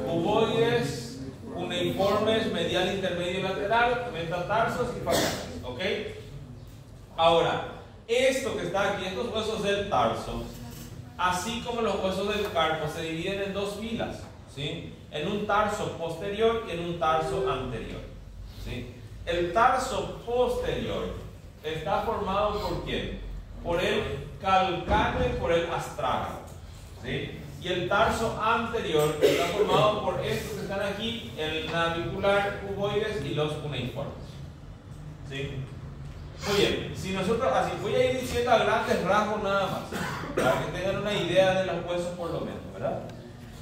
cuboides, cuneiformes, medial, intermedio y lateral, metatarsos y faciales. ¿Ok? Ahora, esto que está aquí, estos huesos del tarso, así como los huesos del carpo, se dividen en dos filas, ¿sí? En un tarso posterior y en un tarso anterior, ¿sí? El tarso posterior está formado por ¿quién? Por el calcáneo y por el astrágalo, ¿sí? Y el tarso anterior está formado por estos que están aquí, el navicular, cuboides y los cuneiformes, ¿sí? Muy bien, si nosotros así, voy a ir diciendo a grandes rasgos nada más, para que tengan una idea de los huesos por lo menos, ¿verdad?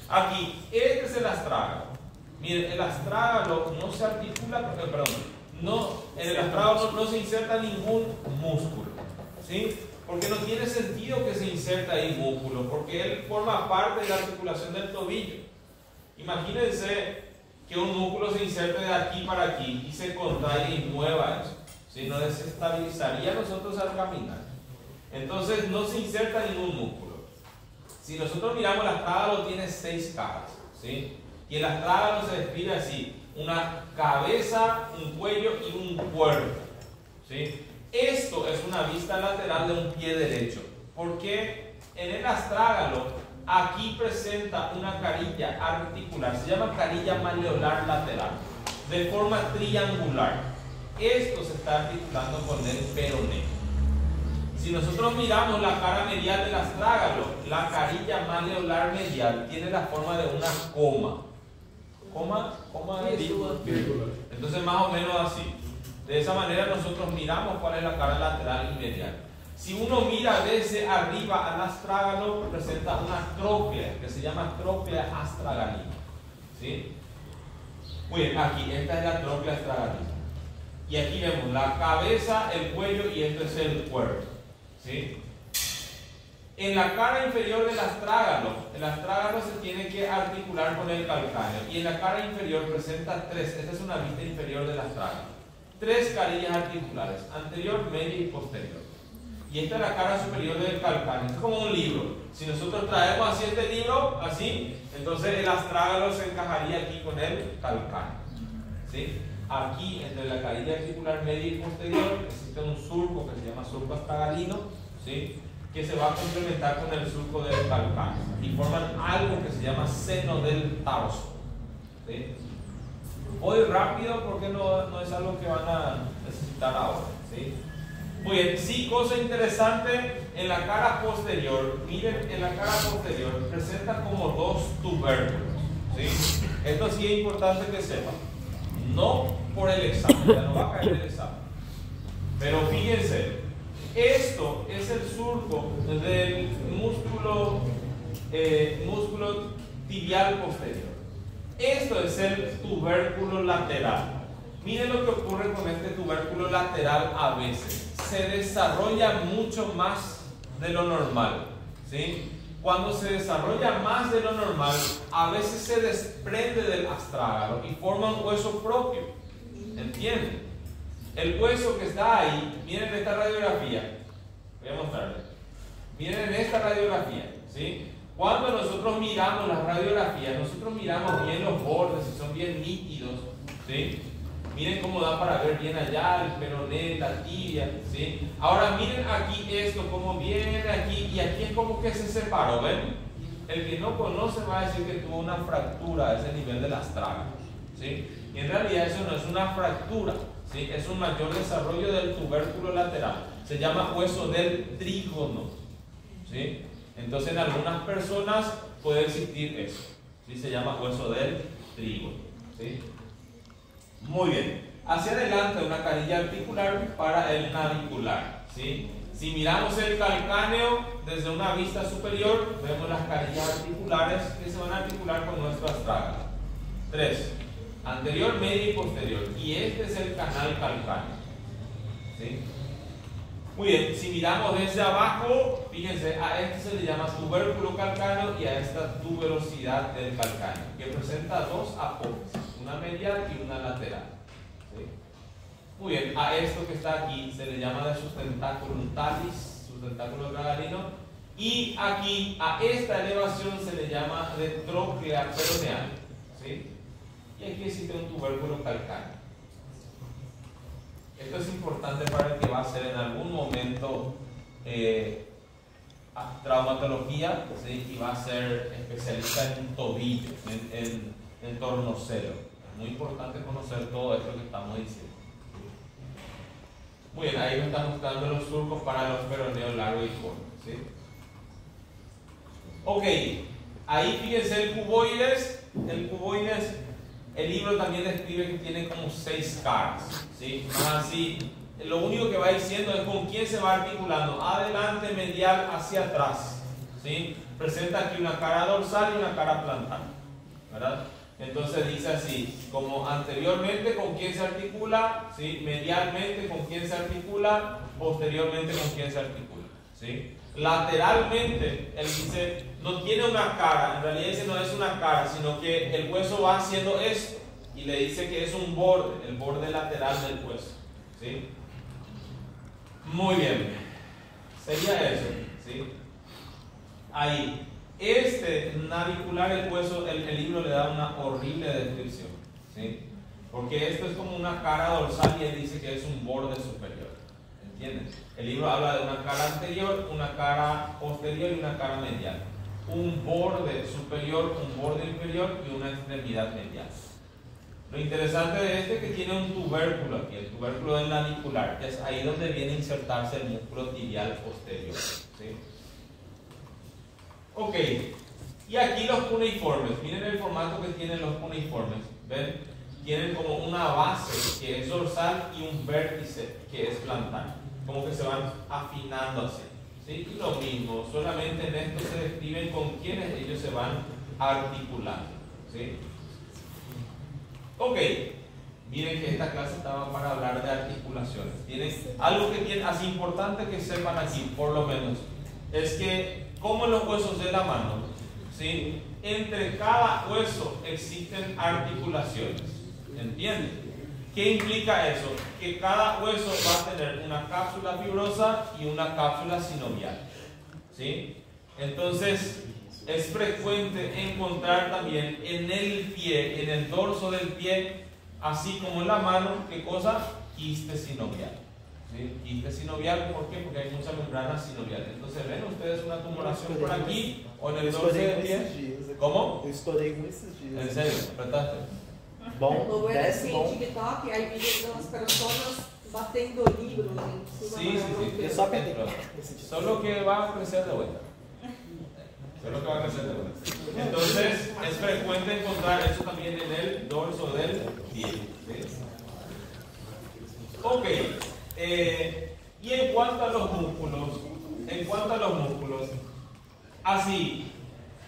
Aquí, este es el astrágalo. Miren, el astrágalo no se articula, en el astrágalo no se inserta ningún músculo, ¿sí? Porque no tiene sentido que se inserte ahí músculo, porque él forma parte de la articulación del tobillo. Imagínense que un músculo se inserte de aquí para aquí y se contrae y mueva eso, ¿sí? No desestabilizaría a nosotros al caminar. Entonces no se inserta ningún músculo. Si nosotros miramos, el astrágalo tiene 6 caras, ¿sí? Y el astrágalo se describe así: una cabeza, un cuello y un cuerpo, ¿sí? Esto es una vista lateral de un pie derecho, porque en el astrágalo aquí presenta una carilla articular, se llama carilla maleolar lateral, de forma triangular. Esto se está articulando con el peroné. Si nosotros miramos la cara medial del astrágalo, la carilla maleolar medial tiene la forma de una coma. ¿Coma de vírgula? Entonces más o menos así. De esa manera nosotros miramos cuál es la cara lateral y medial. Si uno mira desde arriba al astrágalo, presenta una tróclea que se llama tróclea astragalina, ¿sí? Muy bien, aquí, esta es la tróclea astragalina. Y aquí vemos la cabeza, el cuello y este es el cuerpo, ¿sí? En la cara inferior del astrágalo, el astrágalo se tiene que articular con el calcáneo. Y en la cara inferior presenta 3, esta es una vista inferior del astrágalo. 3 carillas articulares, anterior, media y posterior. Y esta es la cara superior del calcáneo. Esto es como un libro. Si nosotros traemos así este libro, así, entonces el astrágalo se encajaría aquí con el calcáneo, ¿sí? Aquí, entre la carilla articular media y posterior, existe un surco que se llama surco astragalino, ¿sí? Que se va a complementar con el surco del calcáneo y forman algo que se llama seno del tarso, ¿sí? Voy rápido porque no es algo que van a necesitar ahora, ¿sí? Muy bien, sí, cosa interesante, en la cara posterior, miren, en la cara posterior presenta como 2 tubérculos, ¿sí? Esto sí es importante que sepan, no por el examen, ya no va a caer el examen, pero fíjense, esto es el surco del músculo tibial posterior. Esto es el tubérculo lateral. Miren lo que ocurre con este tubérculo lateral a veces. Se desarrolla mucho más de lo normal, ¿sí? Cuando se desarrolla más de lo normal, a veces se desprende del astrágalo y forma un hueso propio. ¿Entienden? El hueso que está ahí, miren esta radiografía. Voy a mostrarles. Miren en esta radiografía, ¿sí? Cuando nosotros miramos las radiografías, nosotros miramos bien los bordes, si son bien nítidos, ¿sí? Miren cómo da para ver bien allá el peroné, la tibia, ¿sí? Ahora miren aquí esto, cómo viene aquí, y aquí es como que se separó, ¿ven? El que no conoce va a decir que tuvo una fractura a ese nivel del astrágalo, ¿sí? Y en realidad eso no es una fractura, ¿sí? Es un mayor desarrollo del tubérculo lateral. Se llama hueso del trígono, ¿sí? Entonces en algunas personas puede existir eso, ¿sí? Se llama hueso del trígono, ¿sí? Muy bien. Hacia adelante una canilla articular para el navicular, ¿sí? Si miramos el calcáneo desde una vista superior, vemos las canillas articulares que se van a articular con nuestro astrágalo. 3. Anterior, medio y posterior. Y este es el canal calcáneo, ¿sí? Muy bien. Si miramos desde abajo, fíjense, a este se le llama tubérculo calcáneo y a esta tuberosidad del calcáneo, que presenta dos apófisis, una medial y una lateral, ¿sí? Muy bien, a esto que está aquí se le llama de sustentaculum talis, sustentáculo tragalino, y aquí a esta elevación se le llama de tróclea peroneal, ¿sí? Y aquí existe un tubérculo calcáneo. Esto es importante para el que va a hacer en algún momento traumatología, ¿sí? Y va a ser especialista en tobillo, en tornocelo. Es muy importante conocer todo esto que estamos diciendo. Muy bien, ahí me están mostrando los surcos para los peroneos largos y cortos, ¿sí? Ok, ahí fíjense el cuboides. El cuboides, el libro también describe que tiene como 6 caras, ¿sí? Así, lo único que va diciendo es con quién se va articulando, adelante, medial, hacia atrás, ¿sí? Presenta aquí una cara dorsal y una cara plantar, ¿verdad? Entonces dice así, como anteriormente con quién se articula, ¿sí? Medialmente con quién se articula, posteriormente con quién se articula, ¿sí? Lateralmente, él dice, no tiene una cara, en realidad dice no es una cara, sino que el hueso va haciendo esto, y le dice que es un borde, el borde lateral del hueso, ¿sí? Muy bien, sería eso, ¿sí? Ahí. Este navicular, el hueso, el libro le da una horrible descripción, ¿sí? Porque esto es como una cara dorsal y él dice que es un borde superior, ¿entiendes? El libro habla de una cara anterior, una cara posterior y una cara medial. Un borde superior, un borde inferior y una extremidad medial. Lo interesante de este es que tiene un tubérculo aquí, el tubérculo del navicular, que es ahí donde viene a insertarse el músculo tibial posterior, ¿sí? Ok, y aquí los cuneiformes, miren el formato que tienen los cuneiformes, ¿ven? Tienen como una base que es dorsal y un vértice que es plantar, como que se van afinando así, ¿sí? Y lo mismo, solamente en esto se describen con quienes ellos se van articulando, ¿sí? Ok, miren que esta clase estaba para hablar de articulaciones. Tienen algo que tiene así importante que sepan aquí, por lo menos, es que como en los huesos de la mano, ¿sí? Entre cada hueso existen articulaciones, ¿entienden? ¿Qué implica eso? Que cada hueso va a tener una cápsula fibrosa y una cápsula sinovial, ¿sí? Entonces es frecuente encontrar también en el pie, en el dorso del pie, así como en la mano, ¿qué cosa? Quiste sinovial. ¿Sí? Quiste sinovial, ¿por qué? Porque hay muchas membranas sinoviales. Entonces, ¿ven ustedes una tumoración por aquí o en el dorso del pie? ¿Cómo? Eu estourei com esses dias. ¿En serio? ¿Apretaste? Bom, Ou era desce assim, bom. TikTok, aí vinha umas personas batendo o libro em cima Sí, da sí, sí. Eu só apertei. Solo que va a crecer de vuelta. Solo que va a crecer de vuelta. Entonces, es frecuente encontrar eso también en el dorso del pie, ¿sí? Ok. Y en cuanto a los músculos, así,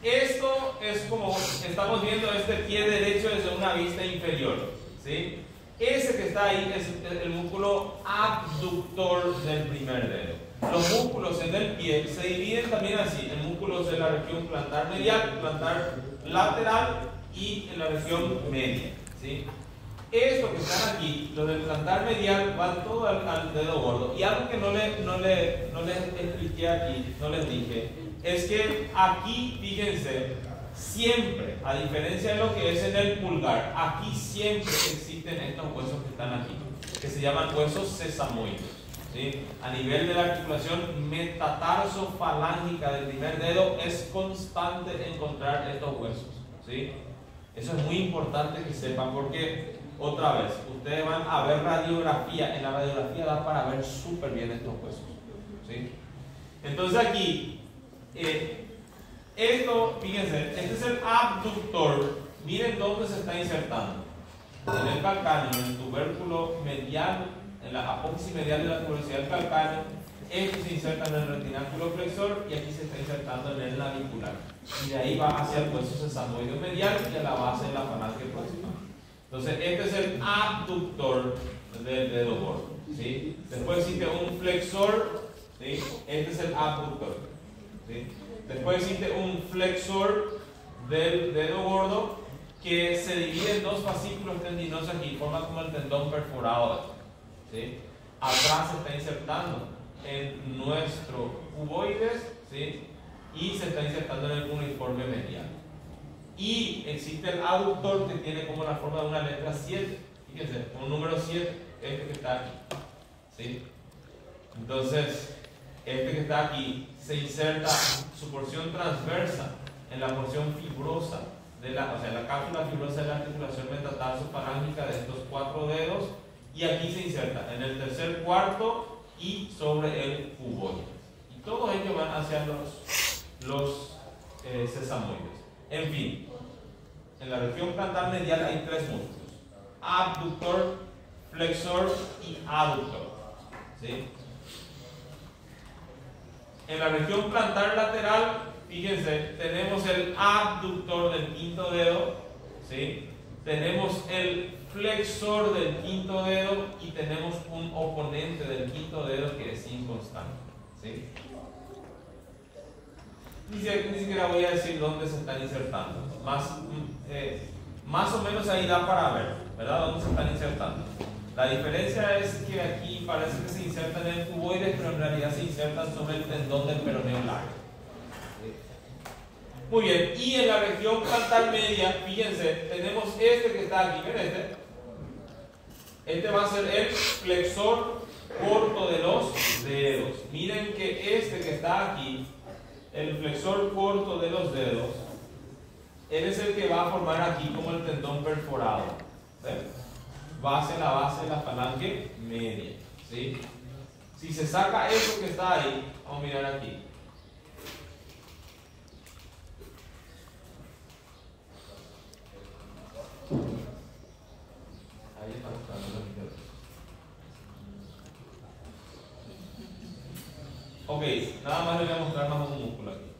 esto es como, estamos viendo este pie derecho desde una vista inferior, ¿sí? Ese que está ahí es el músculo abductor del primer dedo. Los músculos en el pie se dividen también así, el músculo músculos en la región plantar medial, plantar lateral y en la región media, ¿sí? Estos que están aquí, los del plantar medial, van todo al dedo gordo. Y algo que no les expliqué aquí, no les dije, es que aquí, fíjense, siempre, a diferencia de lo que es en el pulgar, aquí siempre existen estos huesos que están aquí, que se llaman huesos sesamoides, ¿sí? A nivel de la articulación metatarsofalángica del primer dedo es constante encontrar estos huesos, ¿sí? Eso es muy importante que sepan porque, otra vez, ustedes van a ver radiografía, en la radiografía da para ver súper bien estos huesos, ¿sí? Entonces aquí, esto, fíjense, este es el abductor, miren dónde se está insertando, en el calcáneo, en el tubérculo medial, en la apófisis medial de la tuberosidad del calcáneo. Esto se inserta en el retináculo flexor y aquí se está insertando en el navicular. Y de ahí va hacia el hueso sesamoide medial y a la base de la falange proximal. Entonces, este es el abductor del dedo gordo, ¿sí? Después existe un flexor, ¿sí? Este es el abductor, ¿sí? Después existe un flexor del dedo gordo que se divide en dos fascículos tendinosos aquí, forma como el tendón perforado, ¿sí? Atrás se está insertando en nuestro cuboides, ¿sí? Y se está insertando en el cuneiforme medial. Y existe el aductor que tiene como la forma de una letra 7, fíjense, un número 7, este que está aquí, ¿sí? Entonces, este que está aquí se inserta su porción transversa en la porción fibrosa de la, o sea, la cápsula fibrosa de la articulación metatarsofalángica de estos 4 dedos, y aquí se inserta en el tercer cuarto y sobre el cuboide. Y todos ellos van hacia los sesamoides. En fin, en la región plantar medial hay 3 músculos: abductor, flexor y aductor, ¿sí? En la región plantar lateral, fíjense, tenemos el abductor del quinto dedo, ¿sí? Tenemos el flexor del quinto dedo y tenemos un oponente del quinto dedo que es inconstante, ¿sí? Ni siquiera voy a decir dónde se están insertando. Más o menos ahí da para ver, ¿verdad? Dónde se están insertando. La diferencia es que aquí parece que se insertan en el cuboide, pero en realidad se insertan sobre el tendón del peroneo largo. Muy bien, y en la región plantar media, fíjense, tenemos este que está aquí, ¿ven este? Este va a ser el flexor corto de los dedos. Miren que este que está aquí, el flexor corto de los dedos, él es el que va a formar aquí como el tendón perforado. ¿Ven? Va hacia la base de la falange media, ¿sí? Si se saca eso que está ahí, vamos a mirar aquí. Ahí está buscando. Ok, nada más le voy a mostrar más un músculo aquí.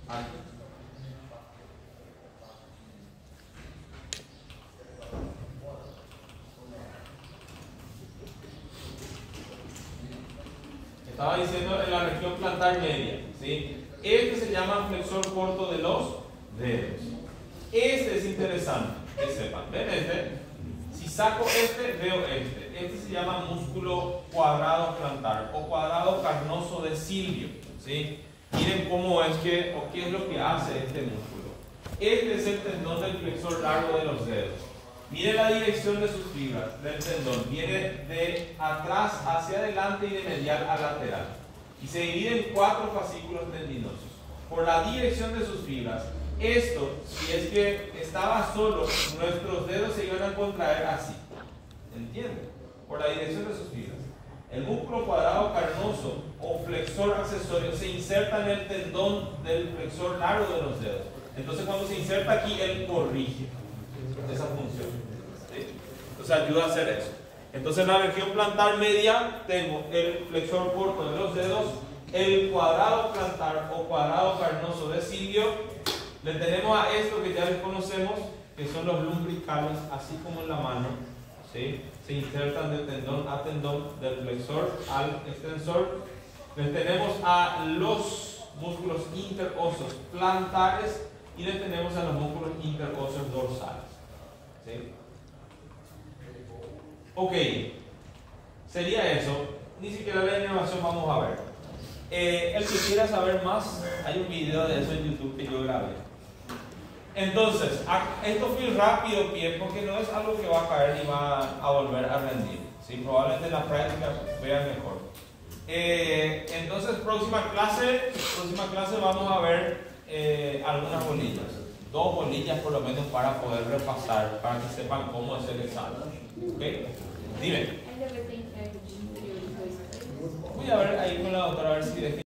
Aquí. Estaba diciendo en la región plantar media, ¿sí? Este se llama flexor corto de los dedos. Este es interesante que sepan. ¿Ven este? Si saco este, veo este. Este se llama músculo cuadrado plantar o cuadrado carnoso de Silvio, ¿sí? Miren cómo es que, o qué es lo que hace este músculo. Este es el tendón del flexor largo de los dedos. Miren la dirección de sus fibras del tendón. Viene de atrás hacia adelante y de medial a lateral. Y se divide en 4 fascículos tendinosos. Por la dirección de sus fibras, esto, si es que estaba solo, nuestros dedos se iban a contraer así. ¿Entienden? Por la dirección de sus fibras. El músculo cuadrado carnoso o flexor accesorio se inserta en el tendón del flexor largo de los dedos. Entonces, cuando se inserta aquí, él corrige esa función, ¿sí? Entonces ayuda a hacer eso. Entonces en la región plantar media tengo el flexor corto de los dedos, el cuadrado plantar o cuadrado carnoso de Silvio. Le tenemos a esto que ya les conocemos, que son los lumbricales, así como en la mano, ¿sí? se insertan del tendón a tendón, del flexor al extensor. Les tenemos a los músculos interóseos plantares y les tenemos a los músculos interóseos dorsales. ¿Sí? Ok, sería eso. Ni siquiera la inervación vamos a ver. El que quiera saber más, hay un video de eso en YouTube que yo grabé. Entonces, esto fue rápido, pie, porque no es algo que va a caer ni va a volver a rendir. ¿Sí? Probablemente en la práctica vean mejor. Entonces, próxima clase vamos a ver algunas bolillas. 2 bolillas por lo menos para poder repasar, para que sepan cómo es el examen. ¿Ok? Dime. Voy a ver ahí con la doctora a ver si